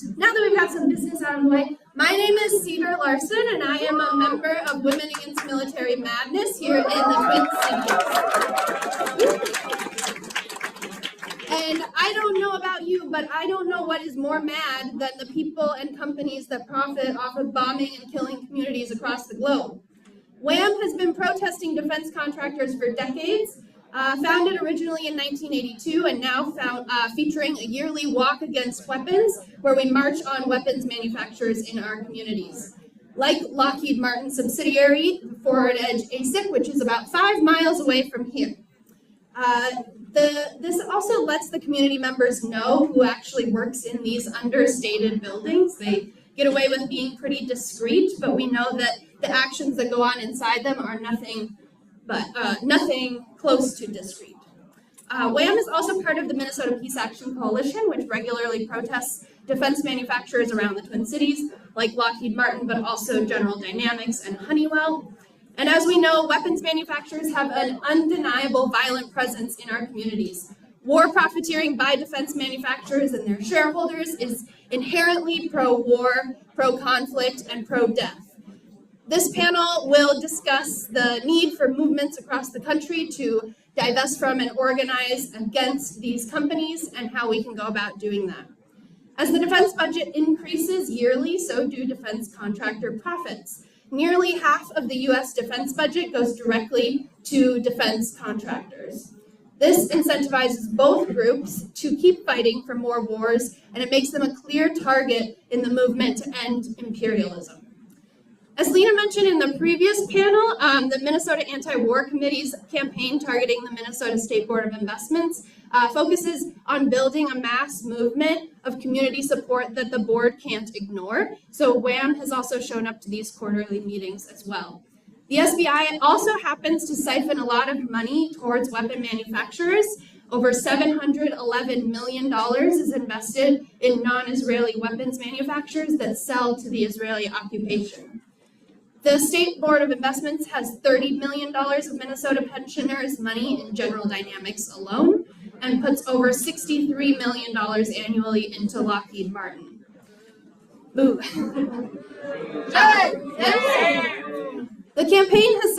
now that we've got some business out of the way, my name is Cedar Larson, and I am a member of Women Against Military Madness here in the Twin Cities. And I don't know about you, but I don't know what is more mad than the people and companies that profit off of bombing and killing communities across the globe. AWAN has been protesting defense contractors for decades, founded originally in 1982 and now featuring a yearly walk against weapons where we march on weapons manufacturers in our communities. Like Lockheed Martin subsidiary, Forward Edge ASIC, which is about 5 miles away from here. This also lets the community members know who actually works in these understated buildings. They get away with being pretty discreet, but we know that the actions that go on inside them are nothing close to discreet. AWAN is also part of the Minnesota Peace Action Coalition, which regularly protests defense manufacturers around the Twin Cities, like Lockheed Martin, but also General Dynamics and Honeywell. And as we know, weapons manufacturers have an undeniable violent presence in our communities. War profiteering by defense manufacturers and their shareholders is inherently pro-war, pro-conflict, and pro-death. This panel will discuss the need for movements across the country to divest from and organize against these companies and how we can go about doing that. As the defense budget increases yearly, so do defense contractor profits. Nearly half of the U.S. defense budget goes directly to defense contractors. This incentivizes both groups to keep fighting for more wars, and it makes them a clear target in the movement to end imperialism. As Lena mentioned in the previous panel, the Minnesota Anti-War Committee's campaign targeting the Minnesota State Board of Investments focuses on building a mass movement of community support that the board can't ignore. So AWAN has also shown up to these quarterly meetings as well. The SBI also happens to siphon a lot of money towards weapon manufacturers. Over $711 million is invested in non-Israeli weapons manufacturers that sell to the Israeli occupation. The State Board of Investments has $30 million of Minnesota pensioners' money in General Dynamics alone, and puts over $63 million annually into Lockheed Martin. Boo. The campaign has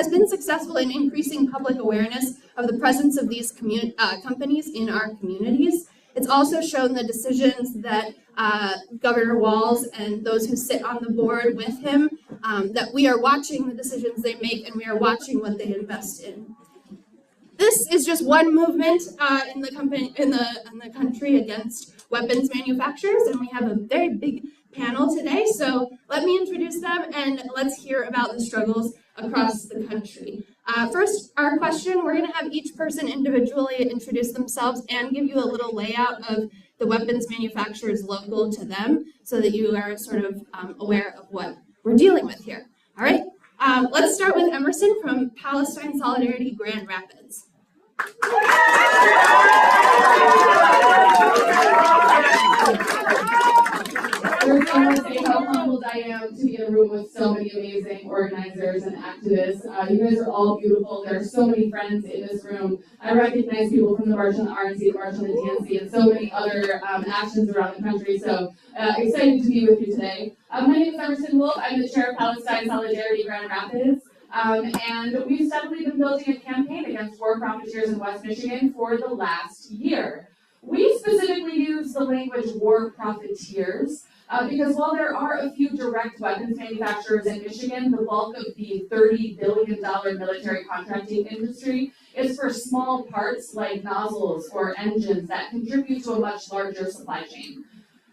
been successful in increasing public awareness of the presence of these companies in our communities. It's also shown the decisions that Governor Walz and those who sit on the board with him, that we are watching the decisions they make and we are watching what they invest in. This is just one movement in the country against weapons manufacturers, and we have a very big panel today. So let me introduce them and let's hear about the struggles across the country. First, our question, we're going to have each person individually introduce themselves and give you a little layout of the weapons manufacturers local to them so that you are sort of aware of what we're dealing with here. All right, let's start with Emerson from Palestine Solidarity Grand Rapids. First, I want to say how humbled I am to be in a room with so many amazing organizers and activists. You guys are all beautiful. There are so many friends in this room. I recognize people from the March on the RNC, the March on the DNC, and so many other actions around the country. So excited to be with you today. My name is Emerson Wolf. I'm the chair of Palestine Solidarity Grand Rapids. And we've steadily been building a campaign against war profiteers in West Michigan for the last year. We specifically use the language war profiteers because while there are a few direct weapons manufacturers in Michigan, the bulk of the $30 billion military contracting industry is for small parts like nozzles or engines that contribute to a much larger supply chain.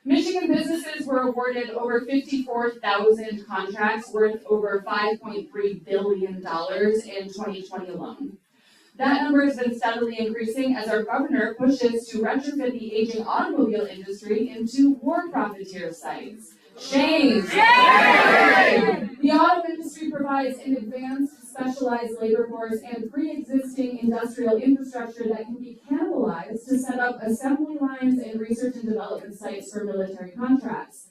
Michigan businesses were awarded over 54,000 contracts worth over $5.3 billion in 2020 alone. That number has been steadily increasing as our governor pushes to retrofit the aging automobile industry into war profiteer sites. Shame! Shame! The auto industry provides an advanced, specialized labor force and pre-existing industrial infrastructure that can be cannibalized to set up assembly lines and research and development sites for military contracts.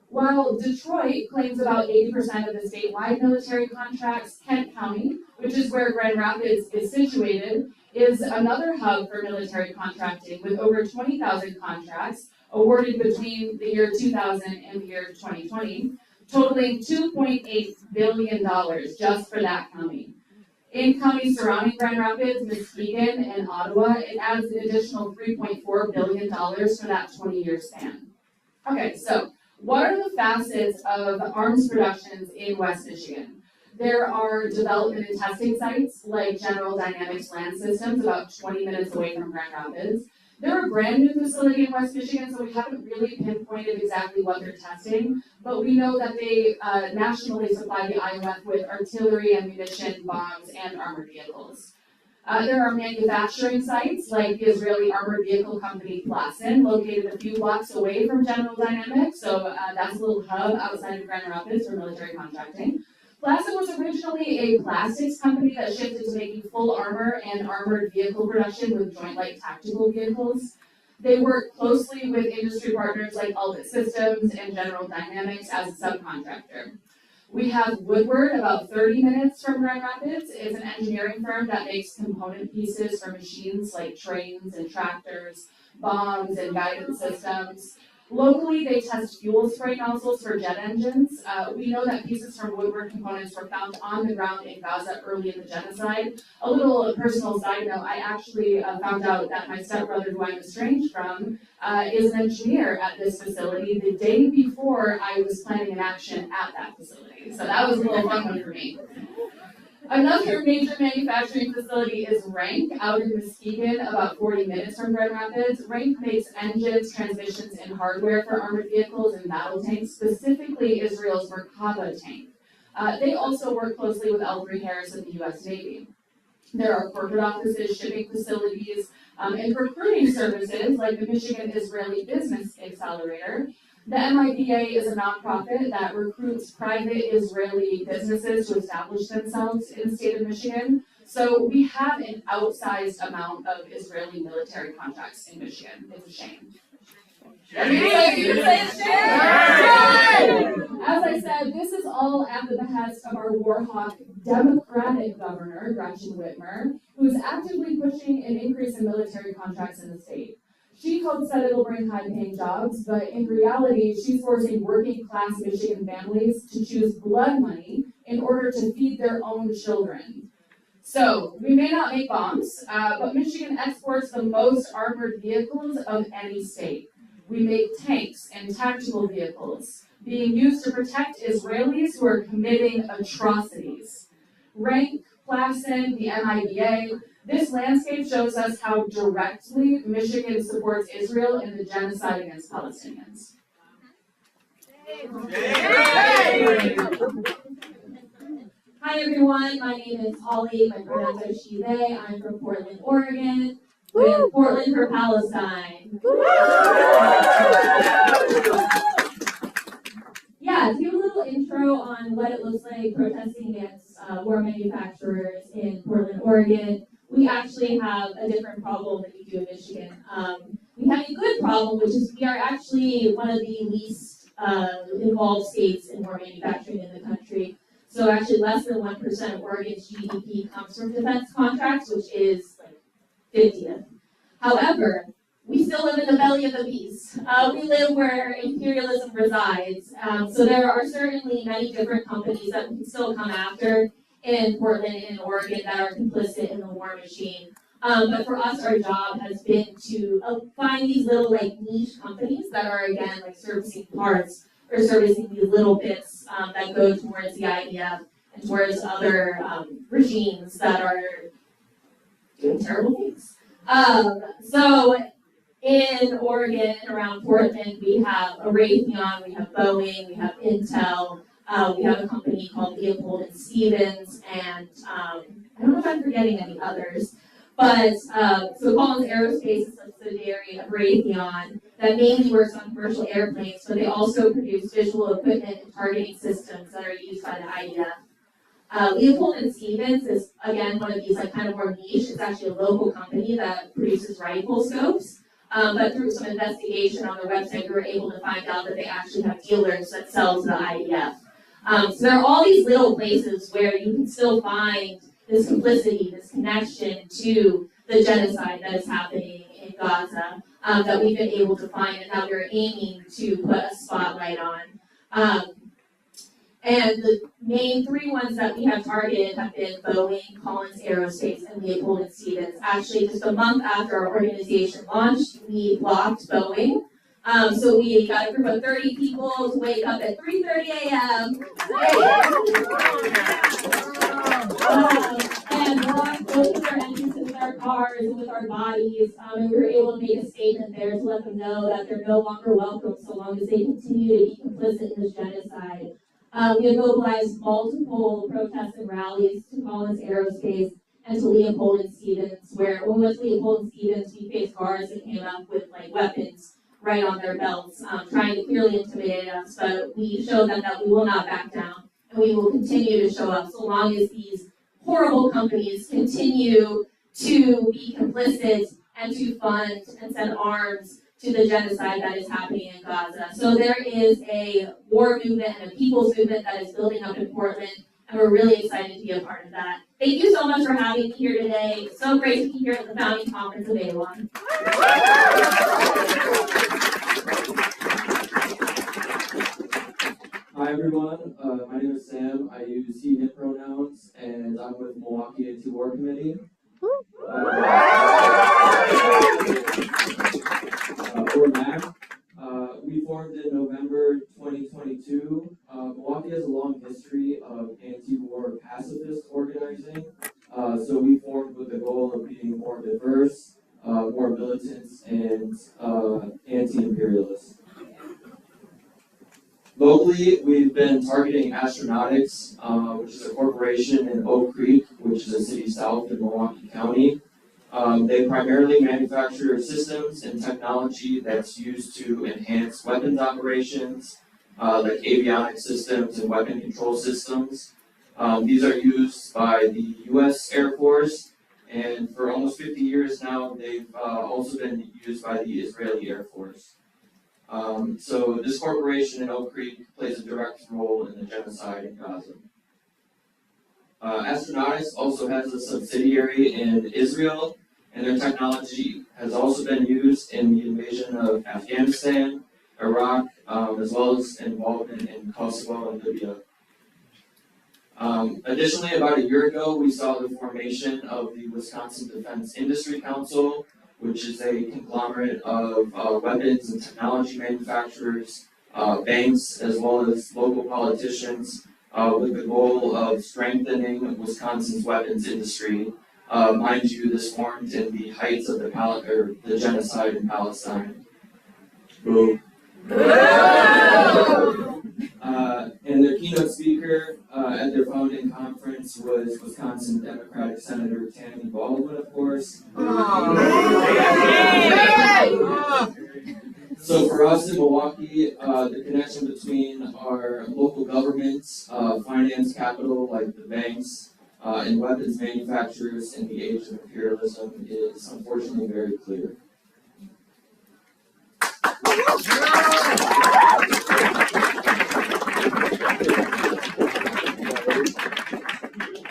While Detroit claims about 80% of the statewide military contracts, Kent County, which is where Grand Rapids is situated, is another hub for military contracting with over 20,000 contracts, awarded between the year 2000 and the year 2020, totaling $2.8 billion just for that county. In counties surrounding Grand Rapids, Muskegon, and Ottawa, it adds an additional $3.4 billion for that 20-year span. Okay, so what are the facets of arms productions in West Michigan? There are development and testing sites like General Dynamics Land Systems about 20 minutes away from Grand Rapids. They're a brand new facility in West Michigan, so we haven't really pinpointed exactly what they're testing, but we know that they nationally supply the IOF with artillery, ammunition, bombs, and armored vehicles. There are manufacturing sites like the Israeli armored vehicle company Plassen, located a few blocks away from General Dynamics, so that's a little hub outside of Grand Rapids for military contracting. Plassen was originally a plastics company that shifted to making full armor and armored vehicle production with Joint Light Tactical vehicles. They work closely with industry partners like Albit Systems and General Dynamics as a subcontractor. We have Woodward, about 30 minutes from Grand Rapids. It's an engineering firm that makes component pieces for machines like trains and tractors, bombs, and guidance systems. Locally, they test fuel spray nozzles for jet engines. We know that pieces from Woodward components were found on the ground in Gaza early in the genocide. A little personal side note, I actually found out that my stepbrother, who I'm estranged from, is an engineer at this facility the day before I was planning an action at that facility. So that was a little fun one for me. Another major manufacturing facility is Rank out in Muskegon, about 40 minutes from Grand Rapids. Rank makes engines, transmissions, and hardware for armored vehicles and battle tanks, specifically Israel's Merkava tank. They also work closely with L3 Harris and the U.S. Navy. There are corporate offices, shipping facilities, and recruiting services like the Michigan Israeli Business Accelerator. The MIBA is a nonprofit that recruits private Israeli businesses to establish themselves in the state of Michigan. So we have an outsized amount of Israeli military contracts in Michigan. It's a shame. As I said, this is all at the behest of our Warhawk Democratic governor, Gretchen Whitmer, who's actively pushing an increase in military contracts in the state. She hopes that it'll bring high-paying jobs, but in reality, she's forcing working-class Michigan families to choose blood money in order to feed their own children. So, we may not make bombs, but Michigan exports the most armored vehicles of any state. We make tanks and tactical vehicles being used to protect Israelis who are committing atrocities. Rank, Plassen, the MIBA, this landscape shows us how directly Michigan supports Israel in the genocide against Palestinians. Hi everyone, my name is Holly, my pronouns are she, they. I'm from Portland, Oregon, with Portland for Palestine. Yeah, to give a little intro on what it looks like protesting against war manufacturers in Portland, Oregon. We actually have a different problem than we do in Michigan. We have a good problem, which is we are actually one of the least involved states in war manufacturing in the country. So actually less than 1% of Oregon's GDP comes from defense contracts, which is like 50th. However, we still live in the belly of the beast. We live where imperialism resides. So there are certainly many different companies that we can still come after in Portland and Oregon that are complicit in the war machine. But for us, our job has been to find these little like niche companies that are again like servicing parts or servicing these little bits that go towards the IDF and towards other regimes that are doing terrible things. So in Oregon and around Portland, we have a Raytheon, we have Boeing, we have Intel. We have a company called Leopold and Stevens, and I don't know if I'm forgetting any others, but so Collins Aerospace is a subsidiary of Raytheon that mainly works on commercial airplanes, but they also produce visual equipment and targeting systems that are used by the IDF. Leopold and Stevens is, again, one of these like kind of more niche. It's actually a local company that produces rifle scopes. But through some investigation on their website, we were able to find out that they actually have dealers that sell to the IDF. So there are all these little places where you can still find this complicity, this connection to the genocide that is happening in Gaza. that we've been able to find and that we're aiming to put a spotlight on. And the main 3 ones that we have targeted have been Boeing, Collins Aerospace, and Leopold and Stevens. Actually, just a month after our organization launched, we blocked Boeing. So we got a group of 30 people to wake up at 3:30 a.m. And block both of their entrances with our cars and with our bodies. And we were able to make a statement there to let them know that they're no longer welcome so long as they continue to be complicit in this genocide. We have mobilized multiple protests and rallies to Collins Aerospace and to Leopold and Stevens, where when we went to Leopold and Stevens, we faced guards that came up with weapons right on their belts, trying to clearly intimidate us, but we showed them that we will not back down, and we will continue to show up so long as these horrible companies continue to be complicit and to fund and send arms to the genocide that is happening in Gaza. So there is a war movement and a people's movement that is building up in Portland, and we're really excited to be a part of that. Thank you so much for having me here today. It's so great to be here at the founding conference of AWAN. Hi everyone, my name is Sam. I use he, him pronouns, and I'm with Milwaukee Anti-War Committee. We're back. We formed in November 2022. Milwaukee has a long history of anti-war pacifist organizing. So we formed with the goal of being more diverse, more militant, and anti-imperialist. Locally, we've been targeting Astronautics, which is a corporation in Oak Creek, which is a city south in Milwaukee County. They primarily manufacture systems and technology that's used to enhance weapons operations, like avionics systems and weapon control systems. These are used by the U.S. Air Force, and for almost 50 years now, they've also been used by the Israeli Air Force. So this corporation in Oak Creek plays a direct role in the genocide in Gaza. Astronautics also has a subsidiary in Israel, and their technology has also been used in the invasion of Afghanistan, Iraq, as well as involvement in Kosovo and Libya. Additionally, about a year ago, we saw the formation of the Wisconsin Defense Industry Council, which is a conglomerate of weapons and technology manufacturers, banks, as well as local politicians, with the goal of strengthening Wisconsin's weapons industry. Mind you, this formed in the heights of the genocide in Palestine. Boom. And their keynote speaker at their founding conference was Wisconsin Democratic Senator Tammy Baldwin, of course. So for us in Milwaukee, the connection between our local governments, finance capital like the banks, and weapons manufacturers in the age of imperialism is unfortunately very clear.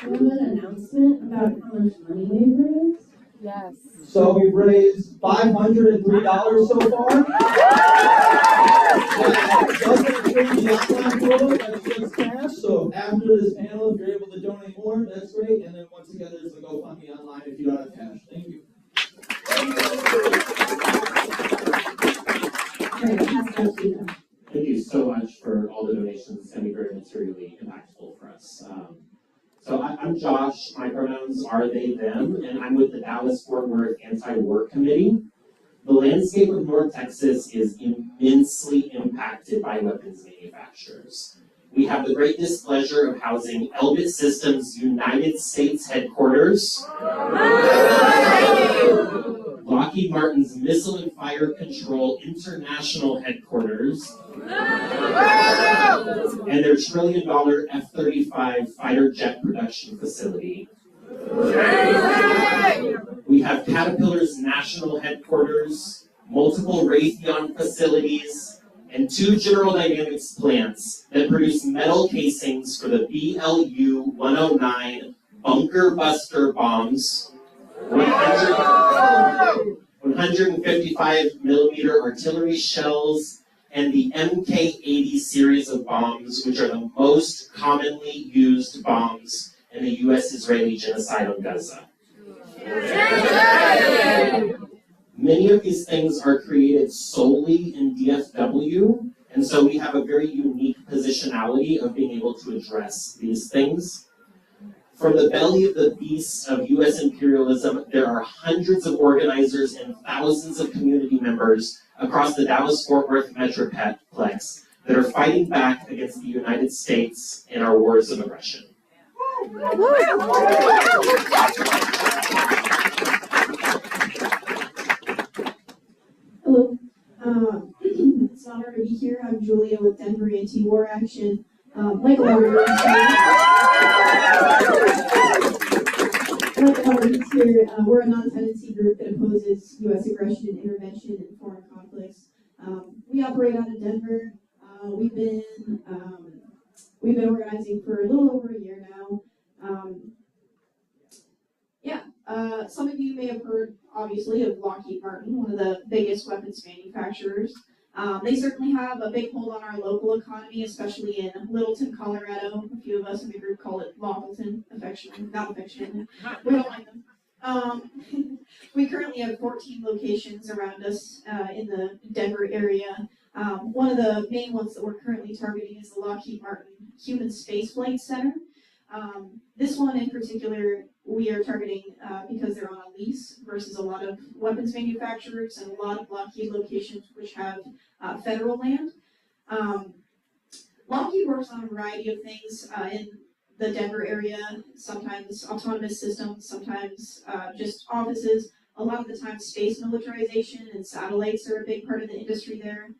An announcement about how much money we've raised? Yes. So we've raised $503 so far. Doesn't include the online quota, that's just cash. So after this panel, if you're able to donate more, that's great. And then once again, there's the GoFundMe online if you don't have cash. Thank you. Thank you so much for all the donations. It's going to be very materially impactful for us. So I'm Josh. My pronouns are they, them, and I'm with the Dallas-Fort Worth Anti-War Committee. The landscape of North Texas is immensely impacted by weapons manufacturers. We have the great displeasure of housing Elbit Systems United States headquarters, Lockheed Martin's Missile and Fire Control International headquarters, and their $1 trillion F-35 fighter jet production facility. We have Caterpillar's national headquarters, multiple Raytheon facilities, and 2 General Dynamics plants that produce metal casings for the BLU-109 bunker buster bombs, 155 millimeter artillery shells, and the MK-80 series of bombs, which are the most commonly used bombs in the US-Israeli genocide on Gaza. Many of these things are created solely in DFW, and so we have a very unique positionality of being able to address these things. From the belly of the beast of US imperialism, there are hundreds of organizers and thousands of community members across the Dallas-Fort Worth Metroplex that are fighting back against the United States in our wars of aggression. Hello. It's an honor to be here. I'm Julia with Denver Anti-War Action. Like a lot of us here, we're a non-tendency group that opposes U.S. aggression and intervention in foreign conflicts. We operate out of Denver. We've been organizing for a little over a year now. Some of you may have heard, obviously, of Lockheed Martin, one of the biggest weapons manufacturers. They certainly have a big hold on our local economy, especially in Littleton, Colorado. A few of us in the group call it Lockleton, affectionately, not affectionately. We don't like them. We currently have 14 locations around us in the Denver area. One of the main ones that we're currently targeting is the Lockheed Martin Human Spaceflight Center. This one in particular, we are targeting because they're on a lease versus a lot of weapons manufacturers and a lot of Lockheed locations which have federal land. Lockheed works on a variety of things in the Denver area, sometimes autonomous systems, sometimes just offices. A lot of the time space militarization and satellites are a big part of the industry there.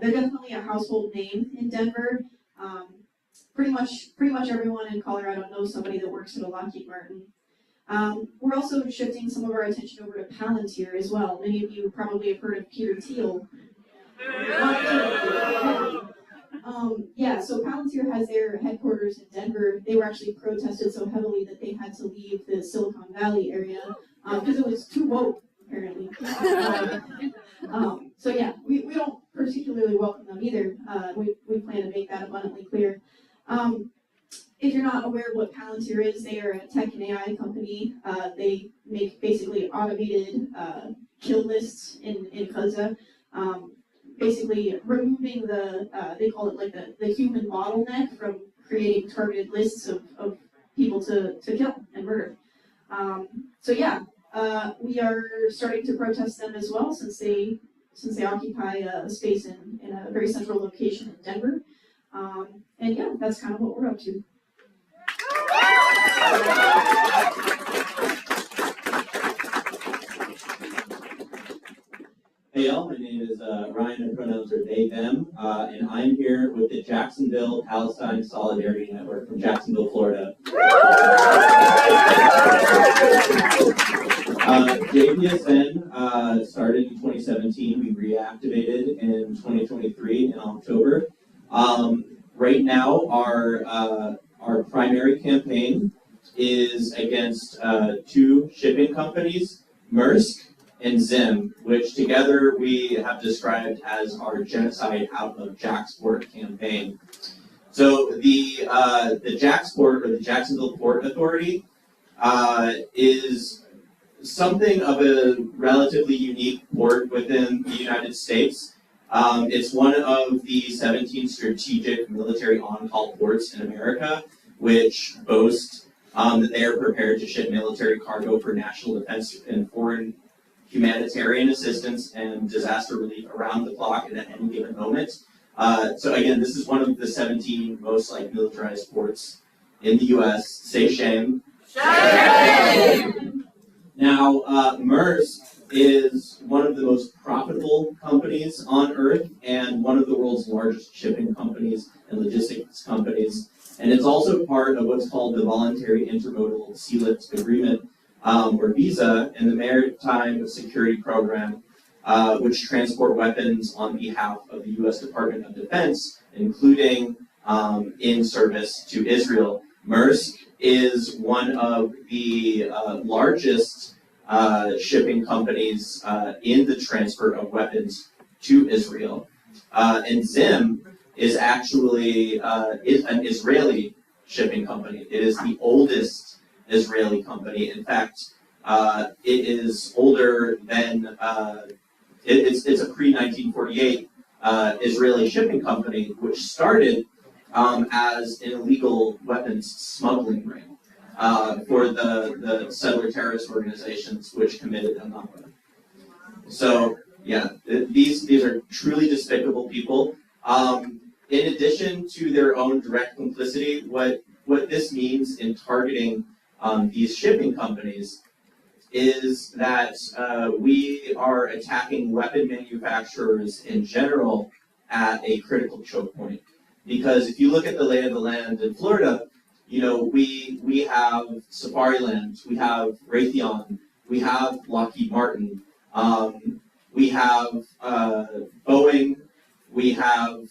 They're definitely a household name in Denver. Pretty much everyone in Colorado knows somebody that works at a Lockheed Martin. We're also shifting some of our attention over to Palantir as well. Many of you probably have heard of Peter Thiel. So Palantir has their headquarters in Denver. They were actually protested so heavily that they had to leave the Silicon Valley area because it was too woke, apparently. We don't particularly welcome them either. We plan to make that abundantly clear. If you're not aware of what Palantir is, they are a tech and AI company. They make basically automated kill lists in Gaza, basically removing they call it like the human bottleneck from creating targeted lists of people to kill and murder. We are starting to protest them as well since they occupy a space in a very central location in Denver. That's kind of what we're up to. Hey y'all, my name is Ryan, my pronouns are they, them, and I'm here with the Jacksonville Palestine Solidarity Network from Jacksonville, Florida. JPSN started in 2017, we reactivated in 2023 in October. Right now, our primary campaign is against two shipping companies, Maersk and Zim, which together we have described as our genocide out of JAXPort campaign. So the JAXPort, or the Jacksonville Port Authority, is something of a relatively unique port within the United States. It's one of the 17 strategic military on-call ports in America, which boast that they are prepared to ship military cargo for national defense and foreign humanitarian assistance and disaster relief around the clock and at any given moment. So again, this is one of the 17 most militarized ports in the U.S. Say shame. Shame! Now, Maersk is one of the most profitable companies on Earth and one of the world's largest shipping companies and logistics companies. And it's also part of what's called the Voluntary Intermodal Sea Lift Agreement, or VISA, in the Maritime Security Program, which transport weapons on behalf of the U.S. Department of Defense, including in service to Israel. Maersk is one of the largest shipping companies in the transfer of weapons to Israel. And Zim is actually is an Israeli shipping company. It is the oldest Israeli company. In fact, it is older than it's a pre-1948 Israeli shipping company, which started as an illegal weapons smuggling ring for the settler terrorist organizations which committed AWAN. So yeah, these are truly despicable people. In addition to their own direct complicity, what this means in targeting these shipping companies is that we are attacking weapon manufacturers in general at a critical choke point. Because if you look at the lay of the land in Florida, you know, we have Safariland, we have Raytheon, we have Lockheed Martin, we have Boeing, we have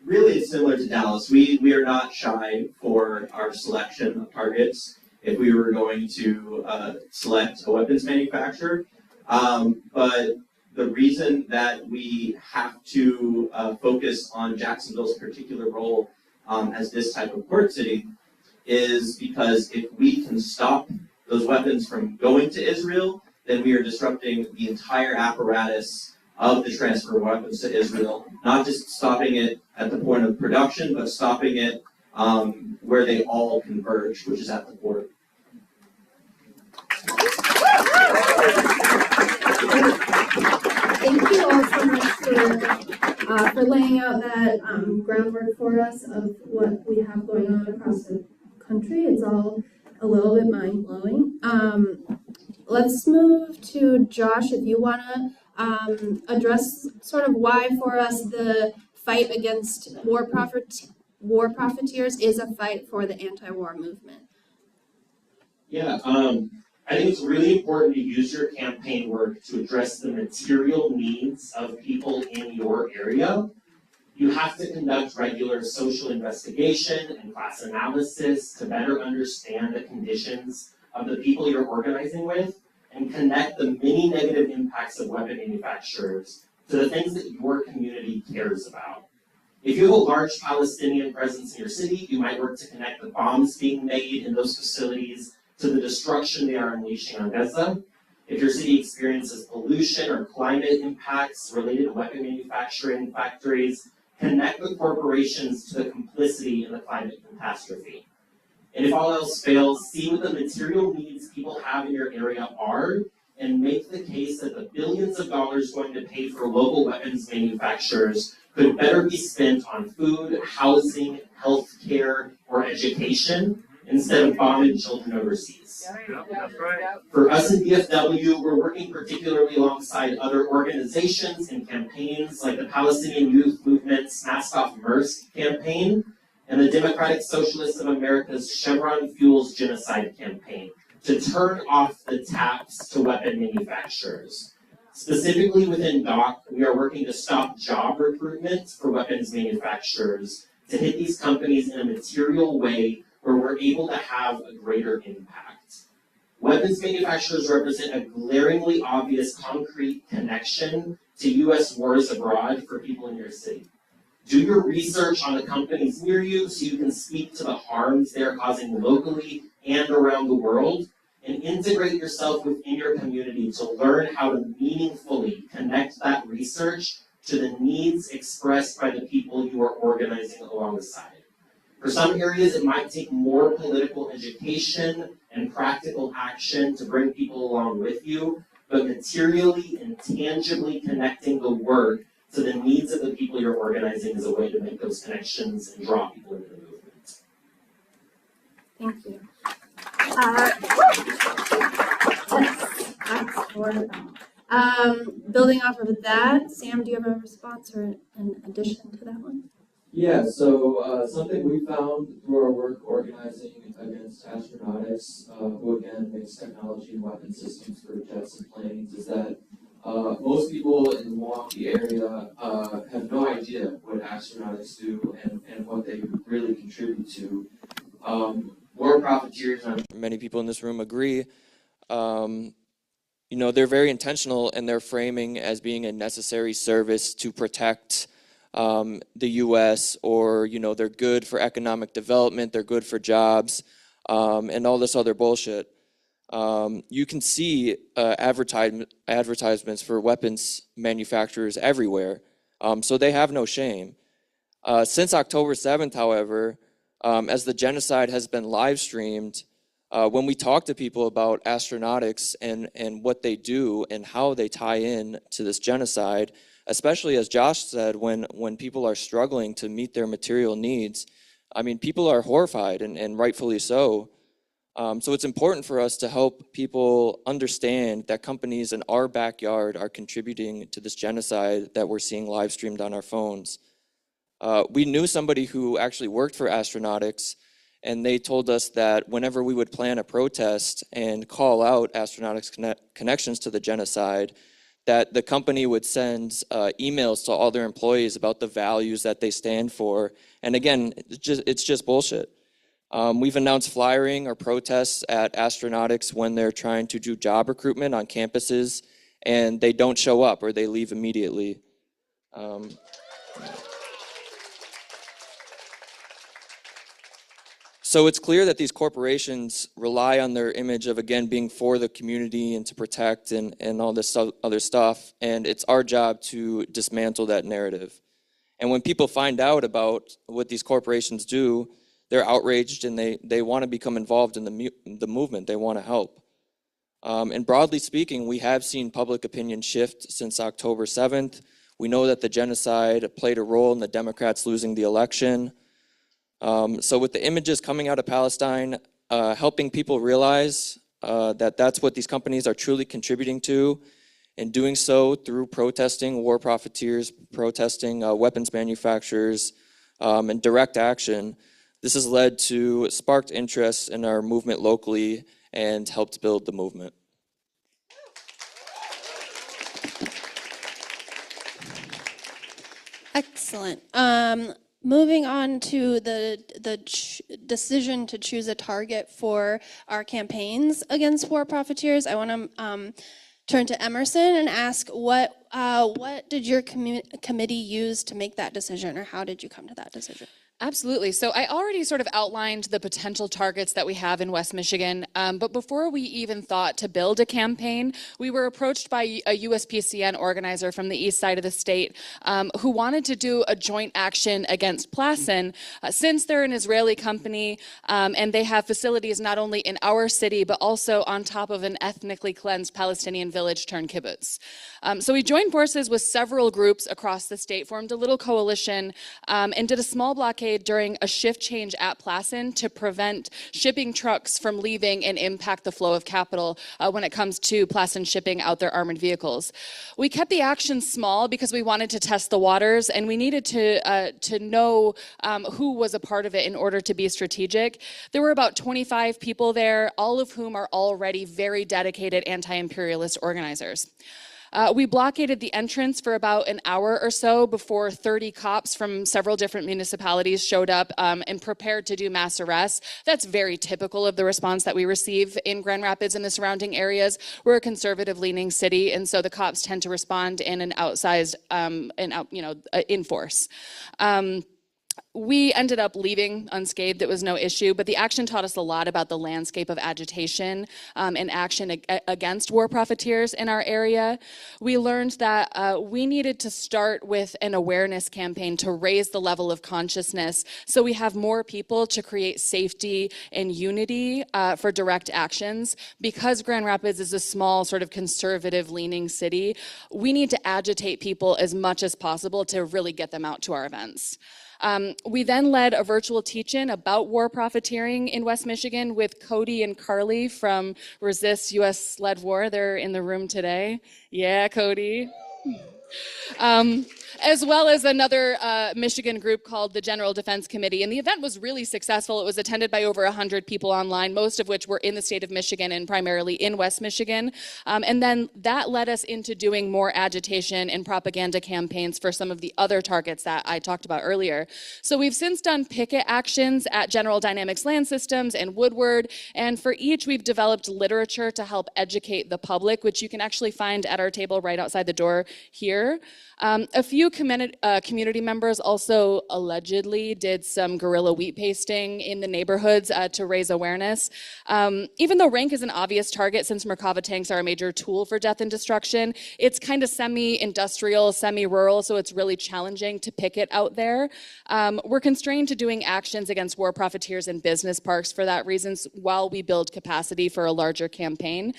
really it's similar to Dallas. We are not shy for our selection of targets if we were going to select a weapons manufacturer. But the reason that we have to focus on Jacksonville's particular role as this type of port city is because if we can stop those weapons from going to Israel, then we are disrupting the entire apparatus of the transfer of weapons to Israel, not just stopping it at the point of production, but stopping it where they all converge, which is at the port. Thank you all so much for laying out that groundwork for us of what we have going on across the country. It's all a little bit mind-blowing. Let's move to Josh, if you want to address sort of why for us the fight against war profiteers is a fight for the anti-war movement. Yeah, I think it's really important to use your campaign work to address the material needs of people in your area. You have to conduct regular social investigation and class analysis to better understand the conditions of the people you're organizing with and connect the many negative impacts of weapon manufacturers to the things that your community cares about. If you have a large Palestinian presence in your city, you might work to connect the bombs being made in those facilities to the destruction they are unleashing on Gaza. If your city experiences pollution or climate impacts related to weapon manufacturing factories, connect the corporations to the complicity in the climate catastrophe. And if all else fails, see what the material needs people have in your area are, and make the case that the billions of dollars going to pay for local weapons manufacturers could better be spent on food, housing, health care, or education, instead of bombing children overseas. For us in DFW, we're working particularly alongside other organizations and campaigns like the Palestinian Youth Movement's Mask Off Mersk campaign and the Democratic Socialists of America's Chevron Fuels Genocide campaign to turn off the taps to weapon manufacturers. Specifically within DOC, we are working to stop job recruitment for weapons manufacturers to hit these companies in a material way where we're able to have a greater impact. Weapons manufacturers represent a glaringly obvious concrete connection to U.S. wars abroad for people in your city. Do your research on the companies near you so you can speak to the harms they are causing locally and around the world, and integrate yourself within your community to learn how to meaningfully connect that research to the needs expressed by the people you are organizing alongside. For some areas, it might take more political education and practical action to bring people along with you, but materially and tangibly connecting the work to the needs of the people you're organizing is a way to make those connections and draw people into the movement. Thank you. Building off of that, Sam, do you have a response or an addition to that one? Yeah, so something we found through our work organizing against astronautics, who again makes technology and weapon systems for jets and planes, is that most people in the Milwaukee area have no idea what astronautics do and what they really contribute to. War profiteers, and many people in this room agree, they're very intentional in their framing as being a necessary service to protect the U.S. or, they're good for economic development, they're good for jobs, and all this other bullshit. You can see advertisements for weapons manufacturers everywhere, so they have no shame. Since October 7th, however, as the genocide has been live streamed, when we talk to people about astronautics and what they do and how they tie in to this genocide, especially as Josh said, when people are struggling to meet their material needs, I mean, people are horrified and rightfully so. So it's important for us to help people understand that companies in our backyard are contributing to this genocide that we're seeing live streamed on our phones. We knew somebody who actually worked for astronautics, and they told us that whenever we would plan a protest and call out astronautics connections to the genocide, that the company would send emails to all their employees about the values that they stand for. And again, it's just bullshit. We've announced flyering or protests at astronautics when they're trying to do job recruitment on campuses and they don't show up or they leave immediately. So it's clear that these corporations rely on their image of, again, being for the community and to protect and all this other stuff. And it's our job to dismantle that narrative. And when people find out about what these corporations do, they're outraged and they want to become involved in the movement. They want to help. And broadly speaking, we have seen public opinion shift since October 7th. We know that the genocide played a role in the Democrats losing the election. So with the images coming out of Palestine, helping people realize that that's what these companies are truly contributing to, and doing so through protesting war profiteers, protesting weapons manufacturers, and direct action. This has led to sparked interest in our movement locally and helped build the movement. Excellent. Moving on to the decision to choose a target for our campaigns against war profiteers, I want to turn to Emerson and ask what did your committee use to make that decision, or how did you come to that decision? Absolutely. So I already sort of outlined the potential targets that we have in West Michigan, but before we even thought to build a campaign, we were approached by a USPCN organizer from the east side of the state who wanted to do a joint action against Plassen, since they're an Israeli company and they have facilities not only in our city, but also on top of an ethnically cleansed Palestinian village turned kibbutz. So we joined forces with several groups across the state, formed a little coalition, and did a small blockade during a shift change at Plassen to prevent shipping trucks from leaving and impact the flow of capital when it comes to Plassen shipping out their armored vehicles. We kept the action small because we wanted to test the waters, and we needed to know who was a part of it in order to be strategic. There were about 25 people there, all of whom are already very dedicated anti-imperialist organizers. We blockaded the entrance for about an hour or so before 30 cops from several different municipalities showed up and prepared to do mass arrests. That's very typical of the response that we receive in Grand Rapids and the surrounding areas. We're a conservative-leaning city, and so the cops tend to respond in an outsized, in force. We ended up leaving unscathed. It was no issue, but the action taught us a lot about the landscape of agitation and action against war profiteers in our area. We learned that we needed to start with an awareness campaign to raise the level of consciousness so we have more people to create safety and unity for direct actions. Because Grand Rapids is a small, sort of conservative-leaning city, we need to agitate people as much as possible to really get them out to our events. We then led a virtual teach-in about war profiteering in West Michigan with Cody and Carly from Resist US-Led War. They're in the room today. Yeah, Cody. as well as another Michigan group called the General Defense Committee. And the event was really successful. It was attended by over 100 people online, most of which were in the state of Michigan and primarily in West Michigan. And then that led us into doing more agitation and propaganda campaigns for some of the other targets that I talked about earlier. So we've since done picket actions at General Dynamics Land Systems and Woodward, and for each we've developed literature to help educate the public, which you can actually find at our table right outside the door here. A few community members also allegedly did some guerrilla wheat pasting in the neighborhoods to raise awareness. Even though rank is an obvious target since Merkava tanks are a major tool for death and destruction, it's kind of semi-industrial, semi-rural, so it's really challenging to picket out there. We're constrained to doing actions against war profiteers and business parks for that reason while we build capacity for a larger campaign.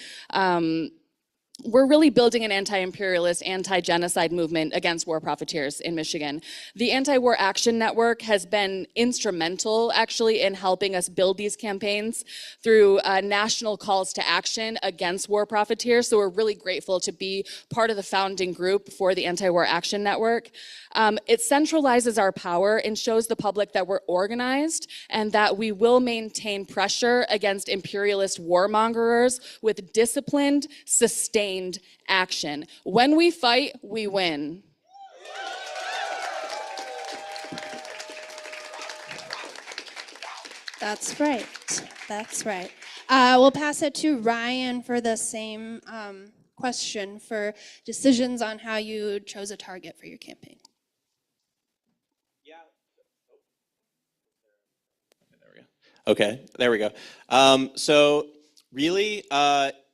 We're really building an anti-imperialist, anti-genocide movement against war profiteers in Michigan. The Anti-War Action Network has been instrumental, actually, in helping us build these campaigns through national calls to action against war profiteers. So we're really grateful to be part of the founding group for the Anti-War Action Network. It centralizes our power and shows the public that we're organized and that we will maintain pressure against imperialist warmongers with disciplined, sustained action. When we fight, we win. That's right. That's right. We'll pass it to Ryan for the same question for decisions on how you chose a target for your campaign. Okay, there we go. So really,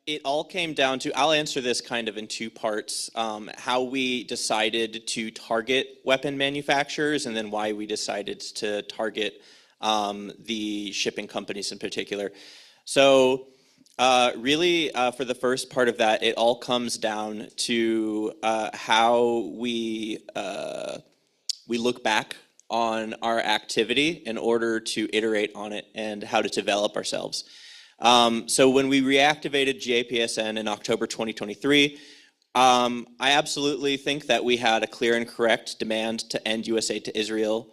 it all came down to, I'll answer this kind of in two parts, how we decided to target weapon manufacturers and then why we decided to target the shipping companies in particular. So really, for the first part of that, it all comes down to how we look back on our activity in order to iterate on it and how to develop ourselves. So when we reactivated GAPSN in October 2023, I absolutely think that we had a clear and correct demand to end US aid to Israel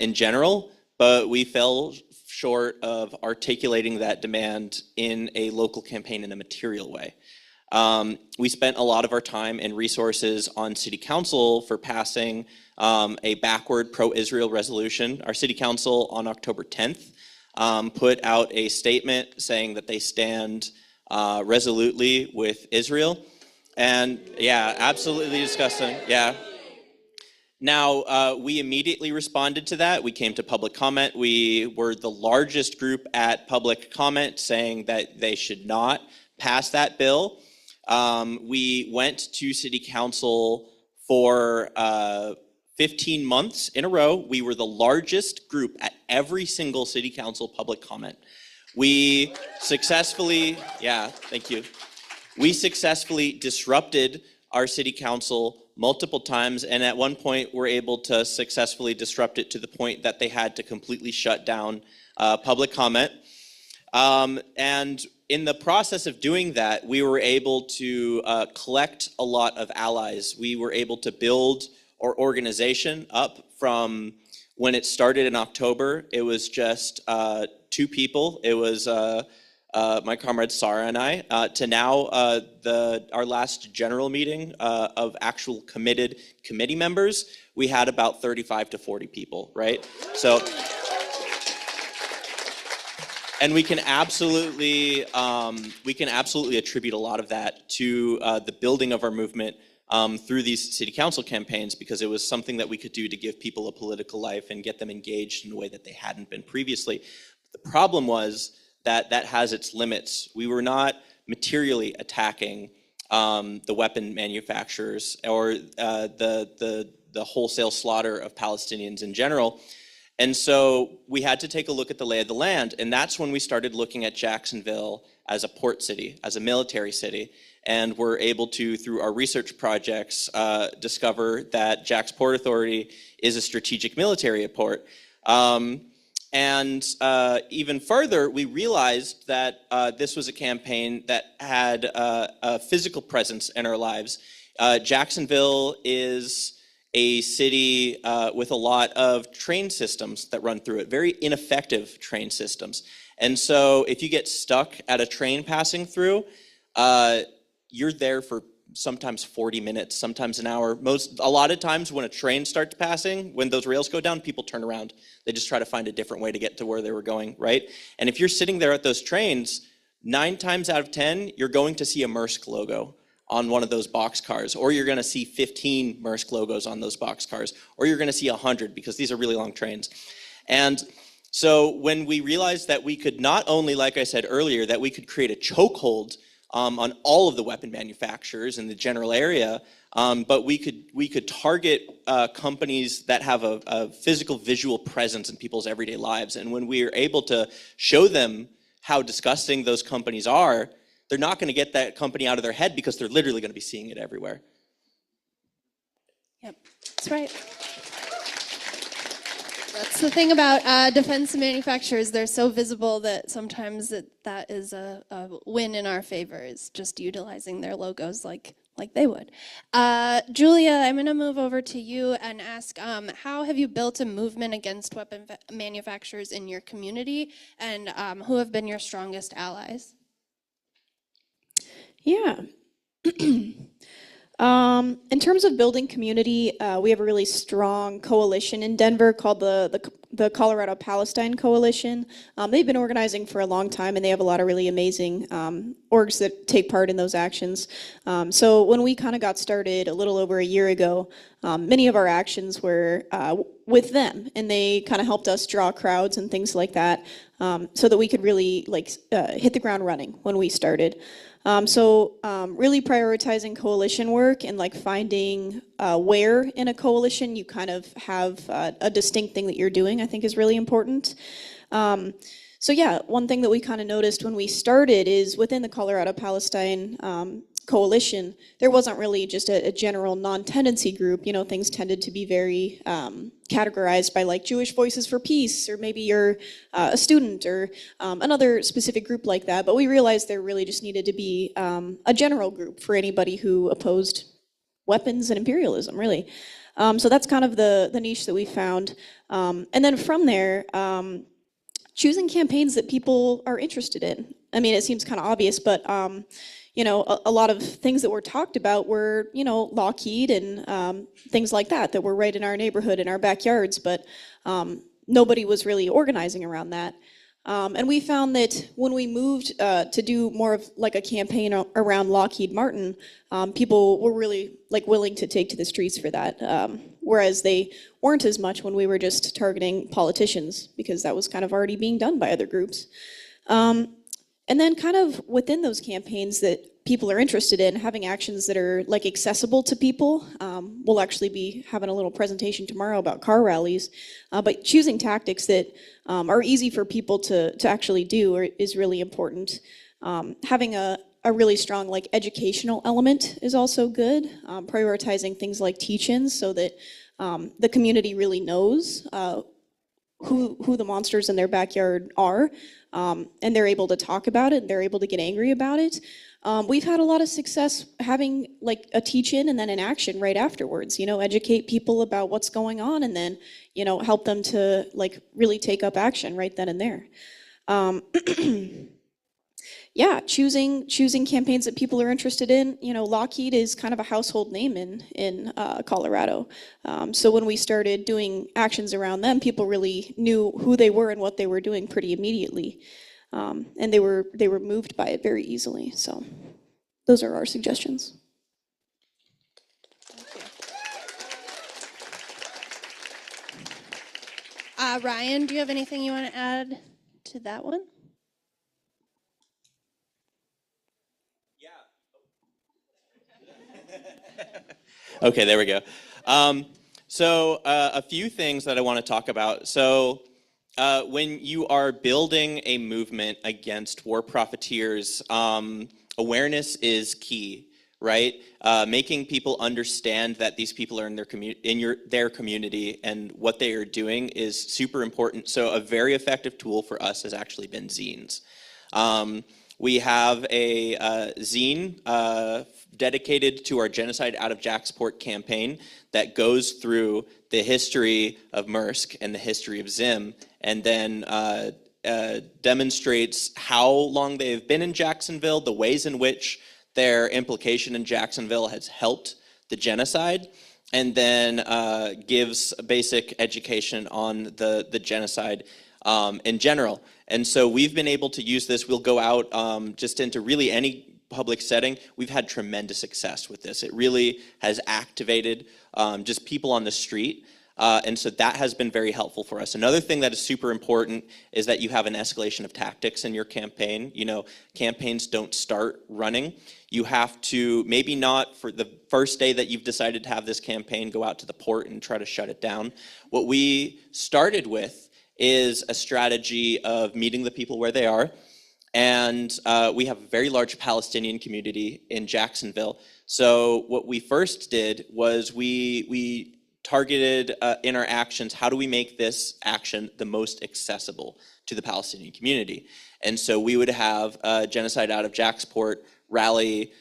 in general, but we fell short of articulating that demand in a local campaign in a material way. We spent a lot of our time and resources on city council for passing a backward pro-Israel resolution. Our city council on October 10th put out a statement saying that they stand resolutely with Israel. And yeah, absolutely disgusting, yeah. Now, we immediately responded to that. We came to public comment. We were the largest group at public comment saying that they should not pass that bill. We went to city council for 15 months in a row. We were the largest group at every single city council public comment. We successfully, yeah, thank you. We successfully disrupted our city council multiple times, and at one point were able to successfully disrupt it to the point that they had to completely shut down public comment. And in the process of doing that, we were able to collect a lot of allies. We were able to build our organization up from when it started in October. It was just 2 people. It was my comrade Sarah and I, to now our last general meeting of actual committed committee members, we had about 35 to 40 people, right? So, and we can absolutely attribute a lot of that to the building of our movement through these city council campaigns, because it was something that we could do to give people a political life and get them engaged in a way that they hadn't been previously. The problem was that has its limits. We were not materially attacking the weapon manufacturers or the wholesale slaughter of Palestinians in general. And so we had to take a look at the lay of the land, and that's when we started looking at Jacksonville as a port city, as a military city, and we're able to, through our research projects, discover that Jack's Port Authority is a strategic military port. And even further, we realized that this was a campaign that had a physical presence in our lives. Jacksonville is a city with a lot of train systems that run through it, very ineffective train systems. And so if you get stuck at a train passing through, you're there for sometimes 40 minutes, sometimes an hour. A lot of times when a train starts passing, when those rails go down, people turn around. They just try to find a different way to get to where they were going, right? And if you're sitting there at those trains, 9 times out of 10, you're going to see a Maersk logo on one of those boxcars, or you're going to see 15 Maersk logos on those boxcars, or you're going to see 100 because these are really long trains. And so when we realized that we could not only, like I said earlier, that we could create a chokehold on all of the weapon manufacturers in the general area, but we could target companies that have a physical visual presence in people's everyday lives. And when we are able to show them how disgusting those companies are, they're not going to get that company out of their head because they're literally going to be seeing it everywhere. Yep, that's right. That's the thing about defense manufacturers. They're so visible that sometimes that is a win in our favor, is just utilizing their logos like they would. Julia, I'm going to move over to you and ask, how have you built a movement against weapon manufacturers in your community, and who have been your strongest allies? Yeah. In terms of building community, we have a really strong coalition in Denver called the Colorado Palestine Coalition. They've been organizing for a long time, and they have a lot of really amazing orgs that take part in those actions. So when we kind of got started a little over a year ago, many of our actions were with them, and they kind of helped us draw crowds and things like that, so that we could really hit the ground running when we started. Really prioritizing coalition work and finding where in a coalition you kind of have a distinct thing that you're doing, I think is really important. One thing that we kind of noticed when we started is within the Colorado Palestine coalition, there wasn't really just a general non-tendency group. You know, things tended to be very categorized by Jewish Voices for Peace, or maybe you're a student, or another specific group like that. But we realized there really just needed to be a general group for anybody who opposed weapons and imperialism, really. So that's kind of the niche that we found. And then from there, choosing campaigns that people are interested in. I mean, it seems kind of obvious, but a lot of things that were talked about were, Lockheed and things like that were right in our neighborhood, in our backyards, but nobody was really organizing around that. And we found that when we moved to do more of a campaign around Lockheed Martin, people were really willing to take to the streets for that, whereas they weren't as much when we were just targeting politicians, because that was kind of already being done by other groups. And then kind of within those campaigns that people are interested in, having actions that are accessible to people. We'll actually be having a little presentation tomorrow about car rallies, but choosing tactics that are easy for people to actually do is really important. Having a really strong educational element is also good. Prioritizing things like teach-ins so that the community really knows who the monsters in their backyard are, and they're able to talk about it, and they're able to get angry about it. We've had a lot of success having a teach-in and then an action right afterwards, educate people about what's going on, and then, help them to really take up action right then and there. Choosing campaigns that people are interested in. Lockheed is kind of a household name in Colorado. So when we started doing actions around them, people really knew who they were and what they were doing pretty immediately. And they were moved by it very easily. So those are our suggestions. Ryan, do you have anything you want to add to that one? Okay, there we go. So a few things that I want to talk about. So when you are building a movement against war profiteers, awareness is key, right? Making people understand that these people are in their community and what they are doing is super important. So a very effective tool for us has actually been zines. We have a zine dedicated to our Genocide Out of Jacksport campaign that goes through the history of Maersk and the history of Zim, and then demonstrates how long they've been in Jacksonville, the ways in which their implication in Jacksonville has helped the genocide, and then gives a basic education on the genocide in general. And so we've been able to use this. We'll go out just into really any public setting. We've had tremendous success with this. It really has activated just people on the street. And so that has been very helpful for us. Another thing that is super important is that you have an escalation of tactics in your campaign. You know, campaigns don't start running. You have to, maybe not for the first day that you've decided to have this campaign, go out to the port and try to shut it down. What we started with is a strategy of meeting the people where they are. And we have a very large Palestinian community in Jacksonville. So what we first did was we targeted in our actions, how do we make this action the most accessible to the Palestinian community? And so we would have a Genocide Out of Jacksport rally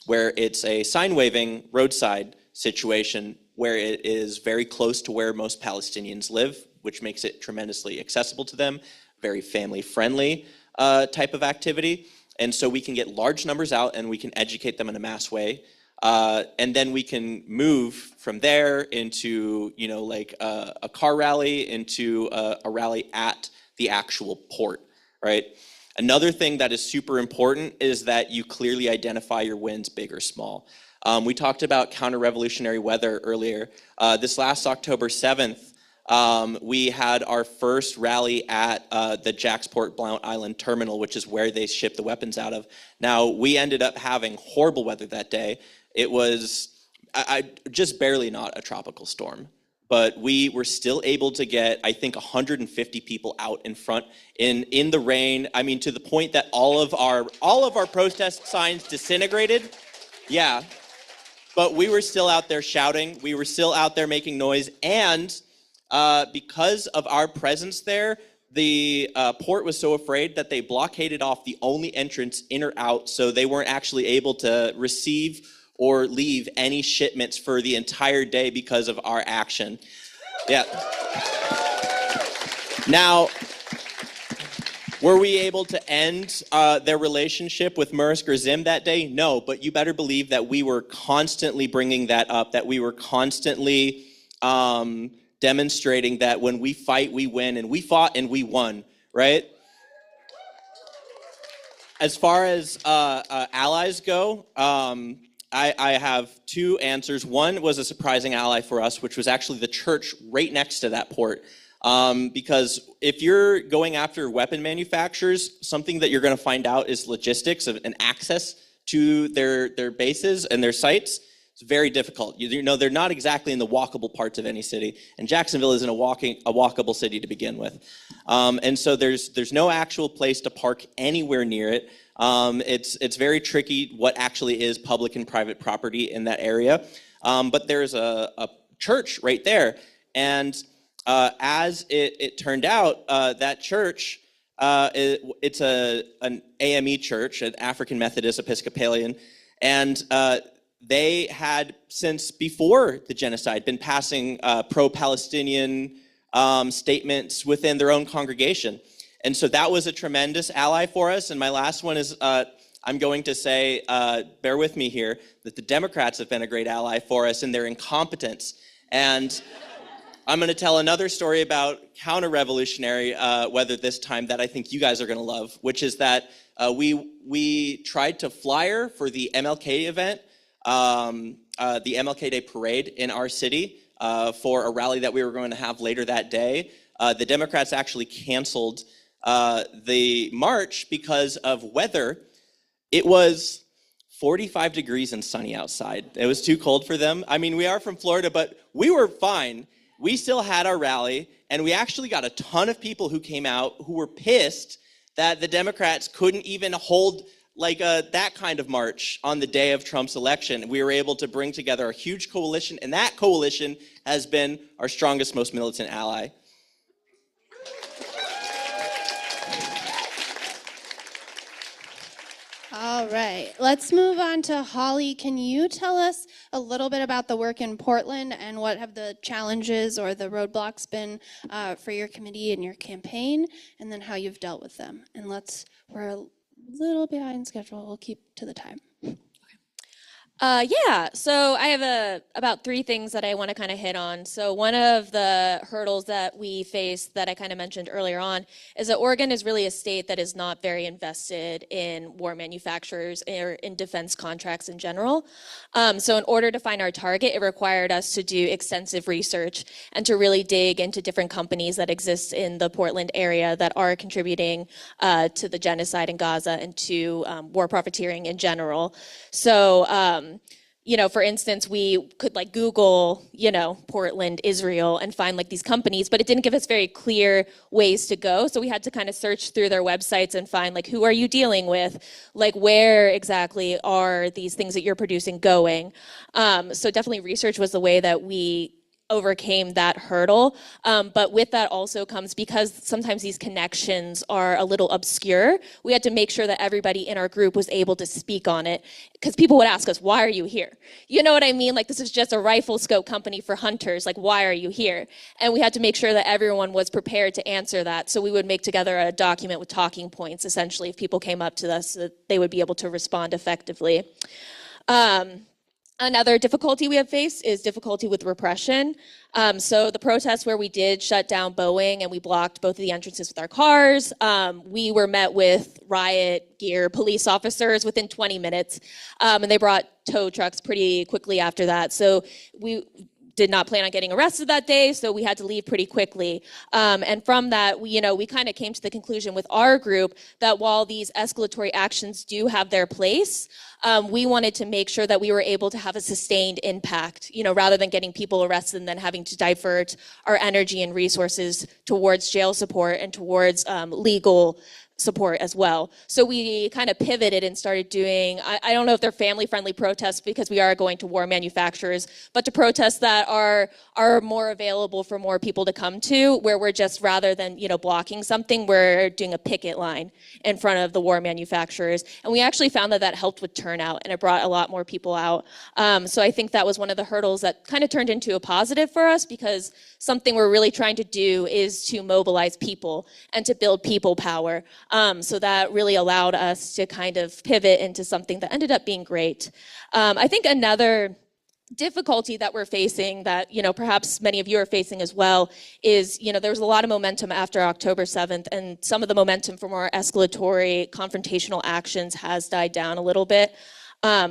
where it's a sign waving roadside situation where it is very close to where most Palestinians live, which makes it tremendously accessible to them, very family friendly type of activity. And so we can get large numbers out and we can educate them in a mass way. And then we can move from there into, you know, like a car rally, into a rally at the actual port, right? Another thing that is super important is that you clearly identify your wins, big or small. We talked about counter-revolutionary weather earlier. This last October 7th, we had our first rally at the Jacksport Blount Island terminal, which is where they ship the weapons out of. Now, we ended up having horrible weather that day. It was just barely not a tropical storm, but we were still able to get, I think, 150 people out in front in the rain. I mean, to the point that all of our protest signs disintegrated. Yeah, but we were still out there shouting. We were still out there making noise, and because of our presence there, the port was so afraid that they blockaded off the only entrance in or out, so they weren't actually able to receive or leave any shipments for the entire day because of our action. Yeah. Now, were we able to end their relationship with Maersk or Zim that day? No, but you better believe that we were constantly bringing that up, that we were constantly demonstrating that when we fight, we win, and we fought and we won, right? As far as allies go, I have two answers. One was a surprising ally for us, which was actually the church right next to that port. Because if you're going after weapon manufacturers, something that you're going to find out is logistics and access to their bases and their sites. It's very difficult. You know, they're not exactly in the walkable parts of any city, and Jacksonville isn't a walkable city to begin with. And so there's no actual place to park anywhere near it. It's very tricky what actually is public and private property in that area. But there's a church right there, and as it turned out, that church, it's an AME church, an African Methodist Episcopalian, and they had, since before the genocide, been passing pro-Palestinian statements within their own congregation. And so that was a tremendous ally for us. And my last one is, I'm going to say, bear with me here, that the Democrats have been a great ally for us in their incompetence. And I'm going to tell another story about counter-revolutionary weather this time that I think you guys are going to love, which is that we tried to flyer for the MLK event, the MLK Day parade in our city for a rally that we were going to have later that day. The Democrats actually canceled the march because of weather. It was 45 degrees and sunny outside. It was too cold for them. I mean, we are from Florida, but we were fine. We still had our rally, and we actually got a ton of people who came out who were pissed that the Democrats couldn't even hold like that kind of march on the day of Trump's election. We were able to bring together a huge coalition, and that coalition has been our strongest, most militant ally. All right, let's move on to Holly. Can you tell us a little bit about the work in Portland and what have the challenges or the roadblocks been for your committee and your campaign, and then how you've dealt with them? And we're a little behind schedule. We'll keep to the time. Yeah, so I have about 3 things that I want to kind of hit on. So one of the hurdles that we face that I kind of mentioned earlier on is that Oregon is really a state that is not very invested in war manufacturers or in defense contracts in general. So in order to find our target, it required us to do extensive research and to really dig into different companies that exist in the Portland area that are contributing to the genocide in Gaza and to war profiteering in general. So, for instance, we could Google, Portland, Israel, and find these companies, but it didn't give us very clear ways to go. So we had to kind of search through their websites and find who are you dealing with? Where exactly are these things that you're producing going? So definitely research was the way that we overcame that hurdle. But with that also comes, because sometimes these connections are a little obscure, we had to make sure that everybody in our group was able to speak on it, because people would ask us, why are you here? You know what I mean? This is just a rifle scope company for hunters. Why are you here? And we had to make sure that everyone was prepared to answer that. So we would make together a document with talking points, essentially, if people came up to us, so that they would be able to respond effectively. Another difficulty we have faced is difficulty with repression. So the protests where we did shut down Boeing and we blocked both of the entrances with our cars, we were met with riot gear police officers within 20 minutes, and they brought tow trucks pretty quickly after that. So we did not plan on getting arrested that day, so we had to leave pretty quickly. And from that, we kind of came to the conclusion with our group that while these escalatory actions do have their place, we wanted to make sure that we were able to have a sustained impact, rather than getting people arrested and then having to divert our energy and resources towards jail support and towards legal support as well. So we kind of pivoted and started doing, I don't know if they're family-friendly protests because we are going to war manufacturers, but to protests that are more available for more people to come to, where we're just, rather than blocking something, we're doing a picket line in front of the war manufacturers. And we actually found that helped with turnout, and it brought a lot more people out. So I think that was one of the hurdles that kind of turned into a positive for us, because something we're really trying to do is to mobilize people and to build people power. So that really allowed us to kind of pivot into something that ended up being great. I think another difficulty that we're facing, that perhaps many of you are facing as well, is there was a lot of momentum after October 7th, and some of the momentum for more escalatory confrontational actions has died down a little bit.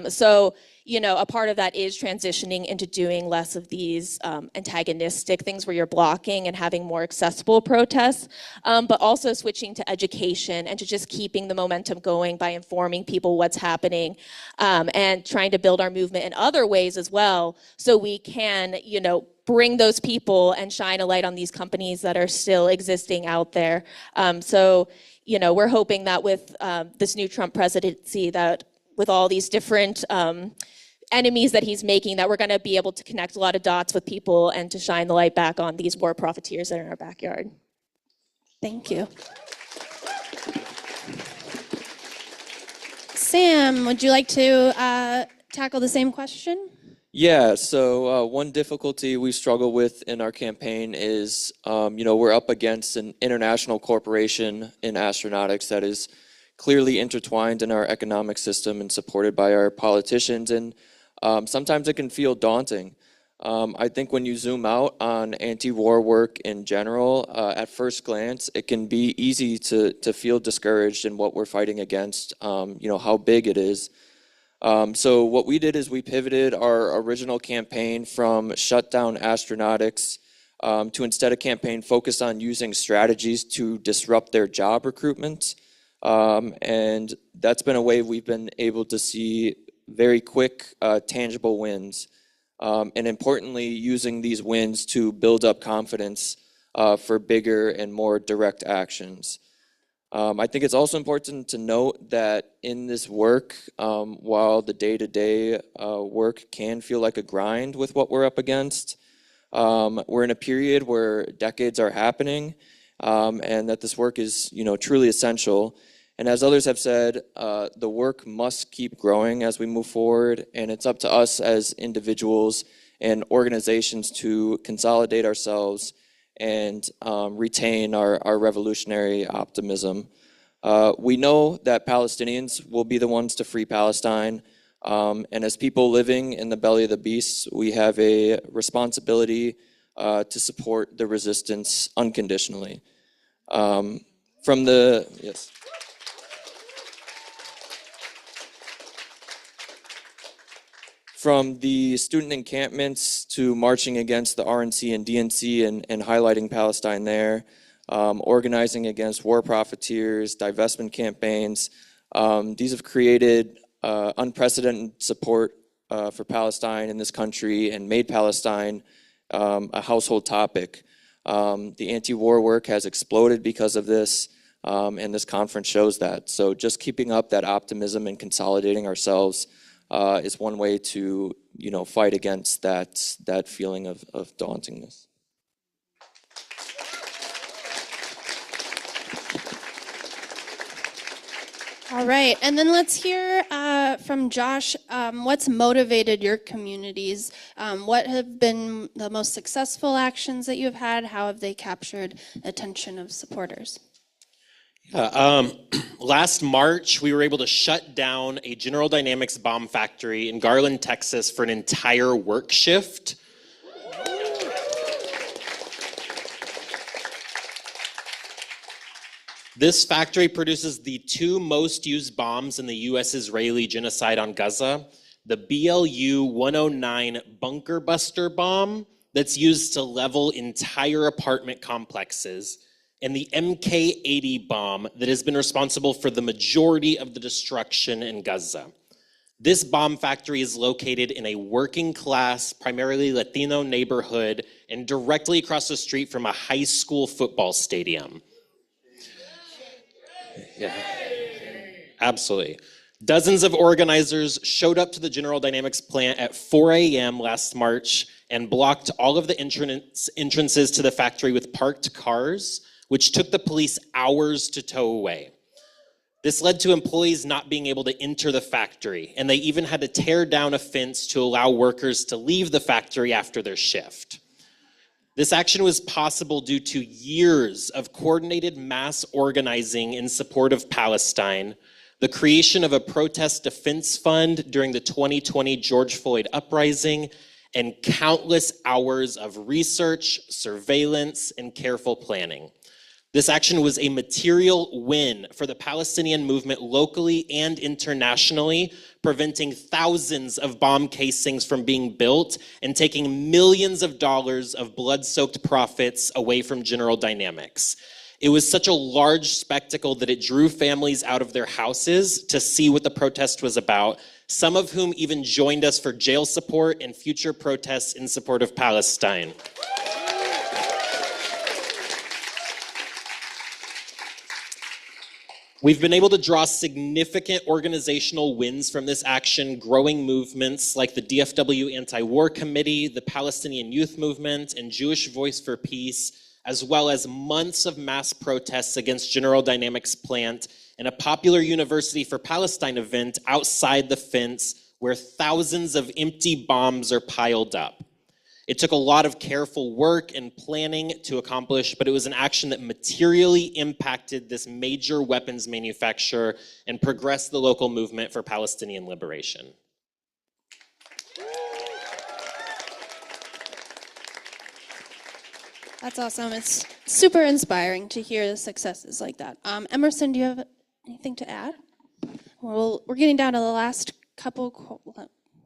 So a part of that is transitioning into doing less of these antagonistic things where you're blocking and having more accessible protests, but also switching to education and to just keeping the momentum going by informing people what's happening, and trying to build our movement in other ways as well, so we can, bring those people and shine a light on these companies that are still existing out there. So we're hoping that with this new Trump presidency, that with all these different enemies that he's making, that we're going to be able to connect a lot of dots with people and to shine the light back on these war profiteers that are in our backyard. Thank you. Sam, would you like to tackle the same question? Yeah, so one difficulty we struggle with in our campaign is, we're up against an international corporation in astronautics that is clearly intertwined in our economic system and supported by our politicians, and sometimes it can feel daunting. I think when you zoom out on anti-war work in general, at first glance, it can be easy to feel discouraged in what we're fighting against, how big it is. So what we did is we pivoted our original campaign from shut down astronautics to instead a campaign focused on using strategies to disrupt their job recruitment. And that's been a way we've been able to see very quick, tangible wins. And importantly, using these wins to build up confidence for bigger and more direct actions. I think it's also important to note that in this work, while the day-to-day work can feel like a grind with what we're up against, we're in a period where decades are happening, and that this work is, truly essential. And as others have said, the work must keep growing as we move forward, and it's up to us as individuals and organizations to consolidate ourselves and retain our revolutionary optimism. We know that Palestinians will be the ones to free Palestine, and as people living in the belly of the beast, we have a responsibility to support the resistance unconditionally. From the student encampments to marching against the RNC and DNC and highlighting Palestine there, organizing against war profiteers, divestment campaigns, these have created unprecedented support for Palestine in this country and made Palestine a household topic. The anti-war work has exploded because of this, and this conference shows that. So just keeping up that optimism and consolidating ourselves is one way to, fight against that feeling of dauntingness. All right, and then let's hear from Josh. What's motivated your communities? What have been the most successful actions that you've had? How have they captured attention of supporters? Last March, we were able to shut down a General Dynamics bomb factory in Garland, Texas for an entire work shift. This factory produces the two most used bombs in the U.S.-Israeli genocide on Gaza, the BLU-109 bunker buster bomb that's used to level entire apartment complexes, and the MK-80 bomb that has been responsible for the majority of the destruction in Gaza. This bomb factory is located in a working class, primarily Latino neighborhood and directly across the street from a high school football stadium. Yeah, absolutely. Dozens of organizers showed up to the General Dynamics plant at 4 a.m. last March and blocked all of the entrances to the factory with parked cars, which took the police hours to tow away. This led to employees not being able to enter the factory, and they even had to tear down a fence to allow workers to leave the factory after their shift. This action was possible due to years of coordinated mass organizing in support of Palestine, the creation of a protest defense fund during the 2020 George Floyd uprising, and countless hours of research, surveillance, and careful planning. This action was a material win for the Palestinian movement locally and internationally, preventing thousands of bomb casings from being built and taking millions of dollars of blood-soaked profits away from General Dynamics. It was such a large spectacle that it drew families out of their houses to see what the protest was about, some of whom even joined us for jail support and future protests in support of Palestine. We've been able to draw significant organizational wins from this action, growing movements like the DFW Anti-War Committee, the Palestinian Youth Movement, and Jewish Voice for Peace, as well as months of mass protests against General Dynamics plant and a popular University for Palestine event outside the fence where thousands of empty bombs are piled up. It took a lot of careful work and planning to accomplish, but it was an action that materially impacted this major weapons manufacturer and progressed the local movement for Palestinian liberation. That's awesome. It's super inspiring to hear the successes like that. Emerson, do you have anything to add? Well, we're getting down to the last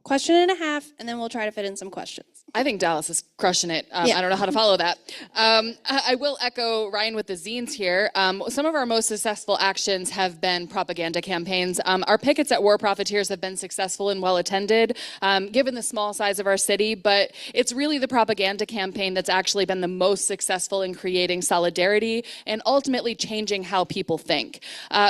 question and a half, and then we'll try to fit in some questions. I think Dallas is crushing it. I don't know how to follow that. I will echo Ryan with the zines here. Some of our most successful actions have been propaganda campaigns. Our pickets at War Profiteers have been successful and well attended, given the small size of our city, but it's really the propaganda campaign that's actually been the most successful in creating solidarity and ultimately changing how people think.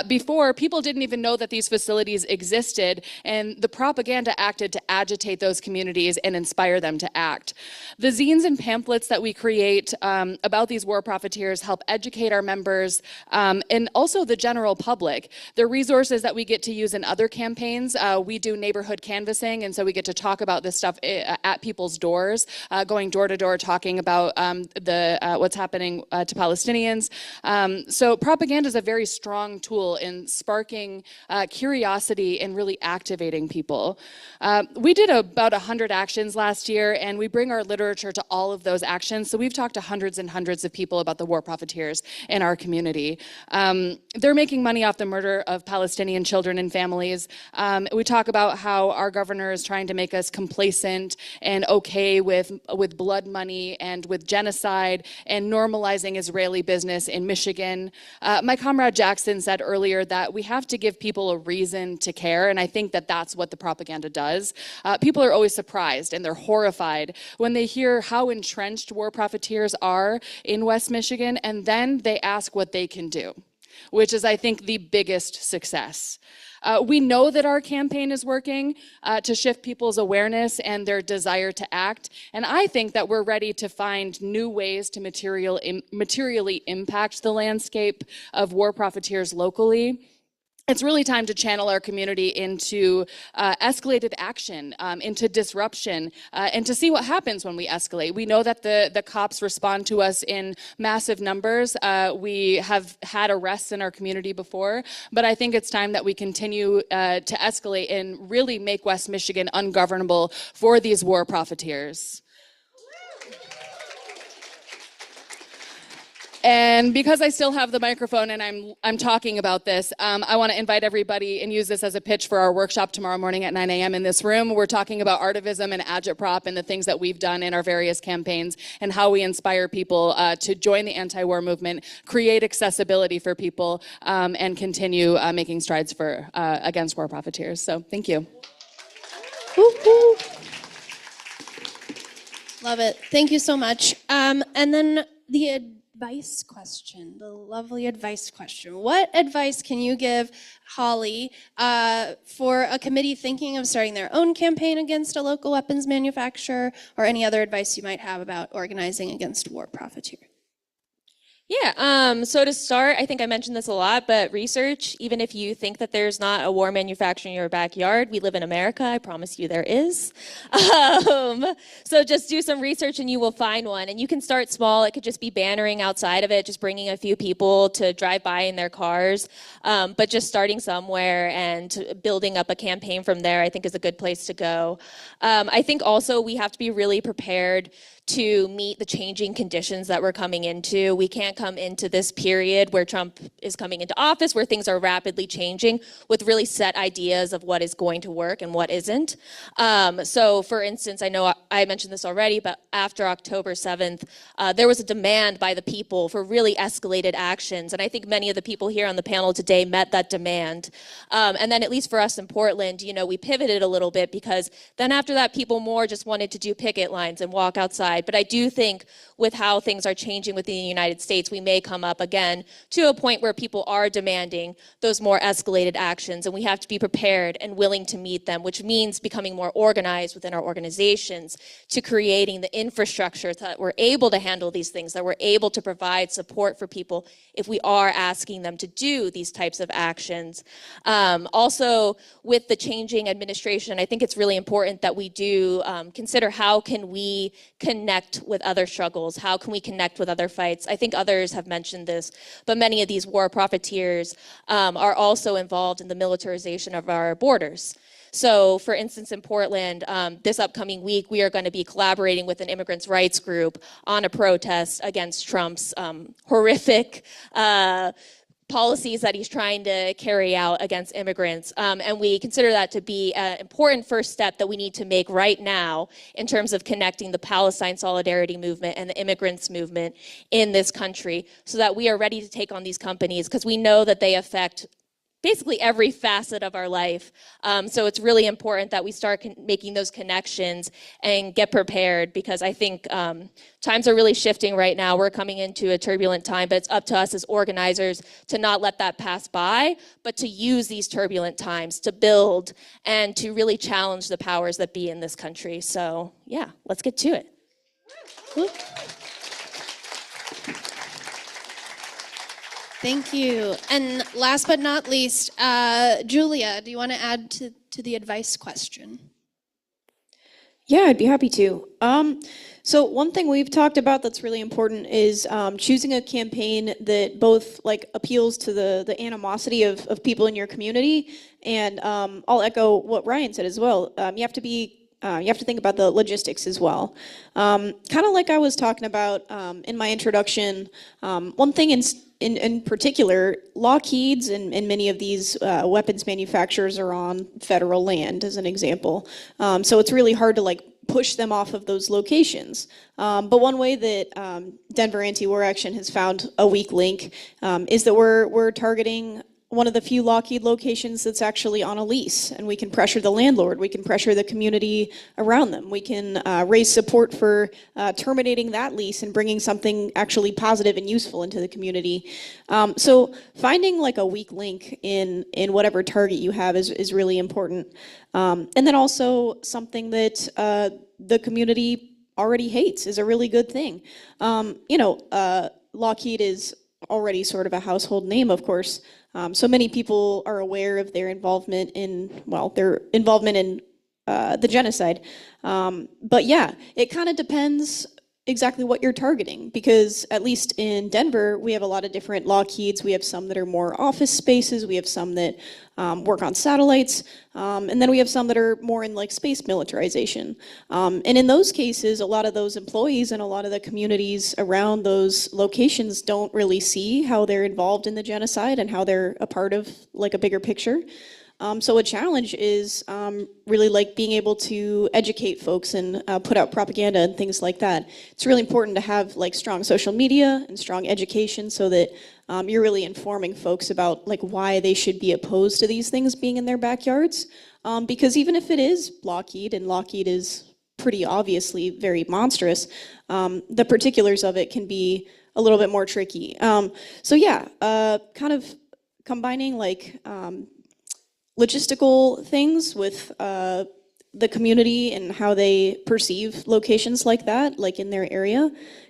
Before, people didn't even know that these facilities existed, and the propaganda acted to agitate those communities and inspire them to act. impact. The zines and pamphlets that we create about these war profiteers help educate our members and also the general public. They're resources that we get to use in other campaigns. We do neighborhood canvassing, and so we get to talk about this stuff at people's doors, going door to door, talking about what's happening to Palestinians. So propaganda is a very strong tool in sparking curiosity and really activating people. We did about 100 actions last year, and we bring our literature to all of those actions. So we've talked to hundreds and hundreds of people about the war profiteers in our community. They're making money off the murder of Palestinian children and families. We talk about how our governor is trying to make us complacent and okay with blood money and with genocide and normalizing Israeli business in Michigan. My comrade Jackson said earlier that we have to give people a reason to care, and I think that that's what the propaganda does. People are always surprised and they're horrified when they hear how entrenched war profiteers are in West Michigan, and then they ask what they can do, which is, I think, the biggest success. We know that our campaign is working to shift people's awareness and their desire to act, and I think that we're ready to find new ways to materially impact the landscape of war profiteers locally. It's really time to channel our community into escalated action, into disruption, and to see what happens when we escalate. We know that the cops respond to us in massive numbers. We have had arrests in our community before, but I think it's time that we continue to escalate and really make West Michigan ungovernable for these war profiteers. And because I still have the microphone and I'm talking about this, I want to invite everybody and use this as a pitch for our workshop tomorrow morning at 9 a.m. in this room. We're talking about artivism and agitprop and the things that we've done in our various campaigns and how we inspire people to join the anti-war movement, create accessibility for people, and continue making strides for against war profiteers. So thank you. Woo-hoo. Love it. Thank you so much. And then the advice question, the lovely advice question. What advice can you give, Holly, for a committee thinking of starting their own campaign against a local weapons manufacturer, or any other advice you might have about organizing against war profiteers? Yeah, so to start, I think I mentioned this a lot, but research, even if you think that there's not a war manufacturer in your backyard, we live in America, I promise you there is. So just do some research and you will find one. And you can start small. It could just be bannering outside of it, just bringing a few people to drive by in their cars. But just starting somewhere and building up a campaign from there, I think is a good place to go. I think also we have to be really prepared to meet the changing conditions that we're coming into. We can't come into this period where Trump is coming into office, where things are rapidly changing, with really set ideas of what is going to work and what isn't. So for instance, I know I mentioned this already, but after October 7th, there was a demand by the people for really escalated actions. And I think many of the people here on the panel today met that demand. And then at least for us in Portland, you know, we pivoted a little bit, because then after that, people more just wanted to do picket lines and walk outside. But I do think with how things are changing within the United States, we may come up again to a point where people are demanding those more escalated actions, and we have to be prepared and willing to meet them, which means becoming more organized within our organizations, to creating the infrastructure that we're able to handle these things, that we're able to provide support for people if we are asking them to do these types of actions. Also, with the changing administration, I think it's really important that we do consider how can we connect with other struggles, how can we connect with other fights. I think others have mentioned this, but many of these war profiteers are also involved in the militarization of our borders. So for instance, in Portland, this upcoming week, we are going to be collaborating with an immigrants' rights group on a protest against Trump's horrific policies that he's trying to carry out against immigrants. And we consider that to be an important first step that we need to make right now in terms of connecting the Palestine solidarity movement and the immigrants movement in this country, so that we are ready to take on these companies, because we know that they affect basically every facet of our life. So it's really important that we start making those connections and get prepared, because I think times are really shifting right now. We're coming into a turbulent time, but it's up to us as organizers to not let that pass by, but to use these turbulent times to build and to really challenge the powers that be in this country. So yeah, let's get to it. Woo. Thank you. And last but not least, Julia, do you want to add to the advice question? Yeah, I'd be happy to. So one thing we've talked about that's really important is choosing a campaign that both like appeals to the animosity of people in your community, and I'll echo what Ryan said as well. You have to think about the logistics as well. Kind of like I was talking about in my introduction, one thing in particular, Lockheed's and many of these weapons manufacturers are on federal land, as an example. So it's really hard to like push them off of those locations. But one way that Denver Anti-War Action has found a weak link is that we're targeting one of the few Lockheed locations that's actually on a lease, and we can pressure the landlord, we can pressure the community around them, we can raise support for terminating that lease and bringing something actually positive and useful into the community. So finding like a weak link in whatever target you have is really important. And then also something that the community already hates is a really good thing. Lockheed is already sort of a household name, of course. So many people are aware of their involvement in the genocide. But yeah, it kind of depends exactly what you're targeting, because at least in Denver, we have a lot of different Lockheeds. We have some that are more office spaces. We have some that work on satellites. And then we have some that are more in like space militarization. And in those cases, a lot of those employees and a lot of the communities around those locations don't really see how they're involved in the genocide and how they're a part of like a bigger picture. So a challenge is really like being able to educate folks and put out propaganda and things like that. It's really important to have like strong social media and strong education so that you're really informing folks about like why they should be opposed to these things being in their backyards. Because even if it is Lockheed, and Lockheed is pretty obviously very monstrous, the particulars of it can be a little bit more tricky. So yeah, kind of combining like logistical things with the community and how they perceive locations like that, like in their area,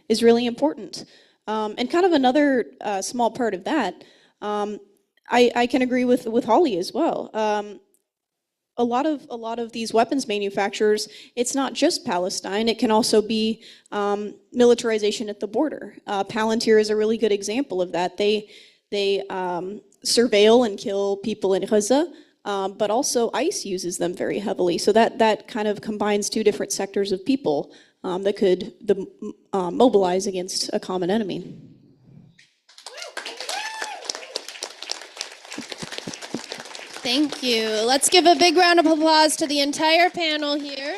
is really important. And kind of another small part of that, I can agree with Holly as well. A lot of these weapons manufacturers, it's not just Palestine, it can also be militarization at the border. Palantir is a really good example of that. They surveil and kill people in Gaza, but also ICE uses them very heavily. So that kind of combines two different sectors of people that could mobilize against a common enemy. Thank you. Let's give a big round of applause to the entire panel here.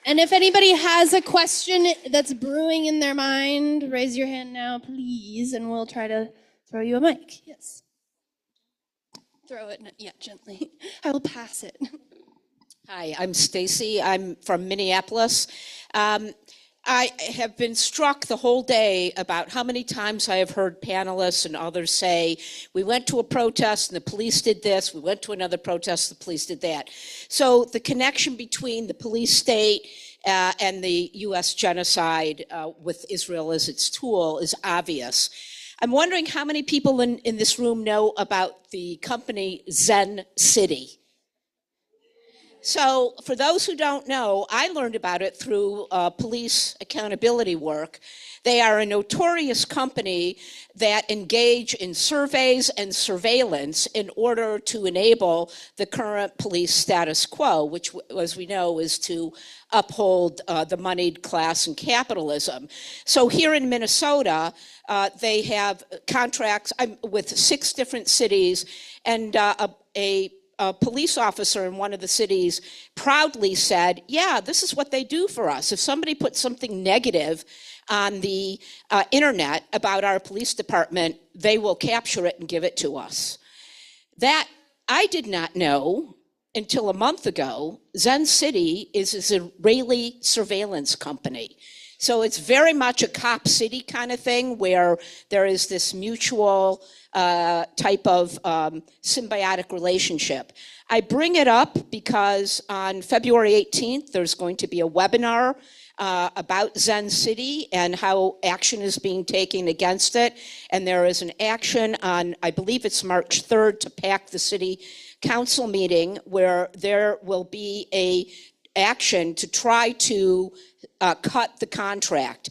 And if anybody has a question that's brewing in their mind, raise your hand now, please, and we'll try to throw you a mic. Yes. Throw it, yeah, gently. I will pass it. Hi, I'm Stacy. I'm from Minneapolis. I have been struck the whole day about how many times I have heard panelists and others say, we went to a protest and the police did this, we went to another protest, the police did that. So the connection between the police state and the U.S. genocide with Israel as its tool is obvious. I'm wondering how many people in this room know about the company Zen City. So for those who don't know, I learned about it through police accountability work. They are a notorious company that engage in surveys and surveillance in order to enable the current police status quo, which, as we know, is to uphold the moneyed class and capitalism. So here in Minnesota, they have contracts with 6 different cities and a a police officer in one of the cities proudly said, yeah, this is what they do for us. If somebody puts something negative on the internet about our police department, they will capture it and give it to us. That I did not know until a month ago. Zen City is an Israeli surveillance company. So it's very much a cop city kind of thing where there is this mutual type of symbiotic relationship. I bring it up because on February 18th, there's going to be a webinar about Zen City and how action is being taken against it. And there is an action on, I believe it's March 3rd, to pack the city council meeting where there will be a action to try to cut the contract.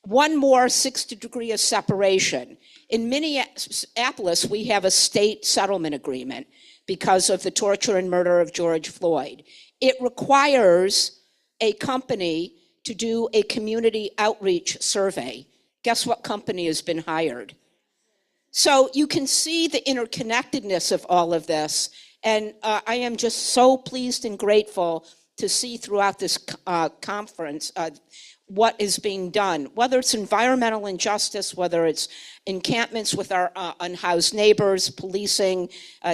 One more 60 degree of separation. In Minneapolis, we have a state settlement agreement because of the torture and murder of George Floyd. It requires a company to do a community outreach survey. Guess what company has been hired? So you can see the interconnectedness of all of this. And I am just so pleased and grateful to see throughout this conference what is being done, whether it's environmental injustice, whether it's encampments with our unhoused neighbors, policing,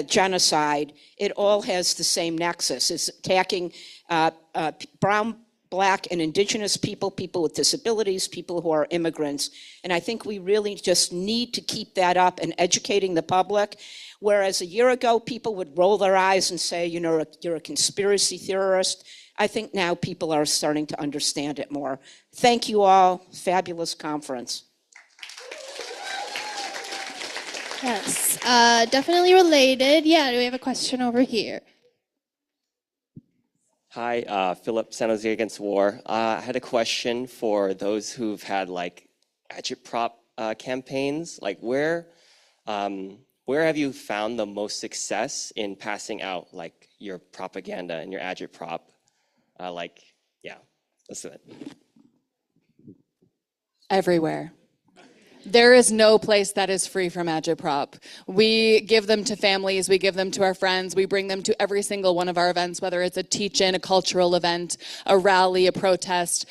genocide. It all has the same nexus. It's attacking brown, Black, and Indigenous people, people with disabilities, people who are immigrants. And I think we really just need to keep that up and educating the public. Whereas a year ago, people would roll their eyes and say, you know, you're a conspiracy theorist. I think now people are starting to understand it more. Thank you all. Fabulous conference. Yes, definitely related. Yeah, do we have a question over here? Hi, Philip, San Jose Against War. I had a question for those who've had like agitprop campaigns. Like where have you found the most success in passing out like your propaganda and your agitprop? Yeah, that's it. Everywhere. There is no place that is free from agitprop. We give them to families, we give them to our friends, we bring them to every single one of our events, whether it's a teach-in, a cultural event, a rally, a protest.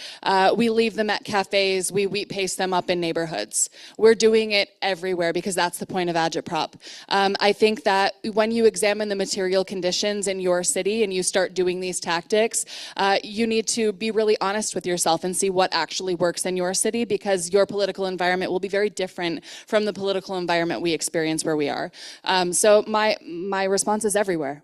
We leave them at cafes, we wheat paste them up in neighborhoods. We're doing it everywhere because that's the point of agitprop. I think that when you examine the material conditions in your city and you start doing these tactics, you need to be really honest with yourself and see what actually works in your city, because your political environment will be very different from the political environment we experience where we are. So my response is everywhere.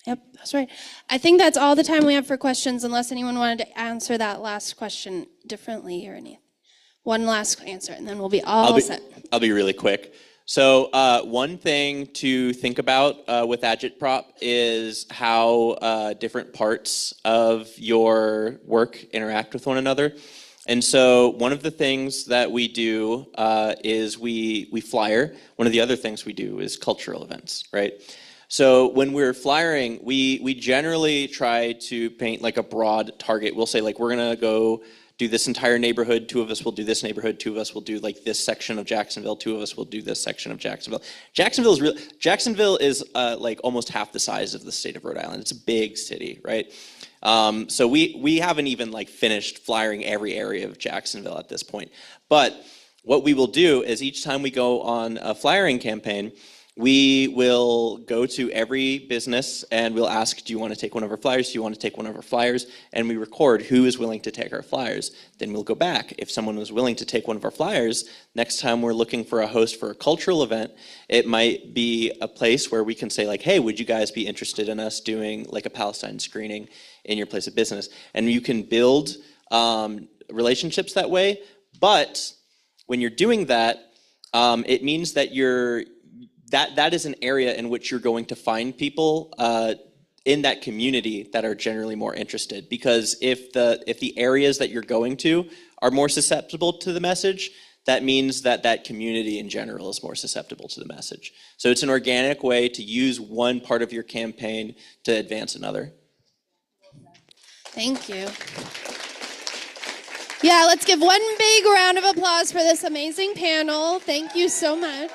Yep, that's right. I think that's all the time we have for questions, unless anyone wanted to answer that last question differently or anything. One last answer, and then we'll be all set. I'll be really quick. So one thing to think about with agitprop is how different parts of your work interact with one another. And so one of the things that we do is we flyer. One of the other things we do is cultural events, right? So when we're flyering, we generally try to paint like a broad target. We'll say like, we're gonna go do this entire neighborhood. 2 of us will do this neighborhood. 2 of us will do like this section of Jacksonville. 2 of us will do this section of Jacksonville. Jacksonville is like almost half the size of the state of Rhode Island. It's a big city, right? So we haven't even like finished flyering every area of Jacksonville at this point. But what we will do is each time we go on a flyering campaign, we will go to every business and we'll ask, do you want to take one of our flyers? Do you want to take one of our flyers? And we record who is willing to take our flyers. Then we'll go back. If someone was willing to take one of our flyers, next time we're looking for a host for a cultural event, it might be a place where we can say like, hey, would you guys be interested in us doing like a Palestine screening in your place of business? And you can build relationships that way. But when you're doing that, it means that that is an area in which you're going to find people in that community that are generally more interested. Because if the areas that you're going to are more susceptible to the message, that means that that community in general is more susceptible to the message. So it's an organic way to use one part of your campaign to advance another. Thank you. Yeah, let's give one big round of applause for this amazing panel. Thank you so much.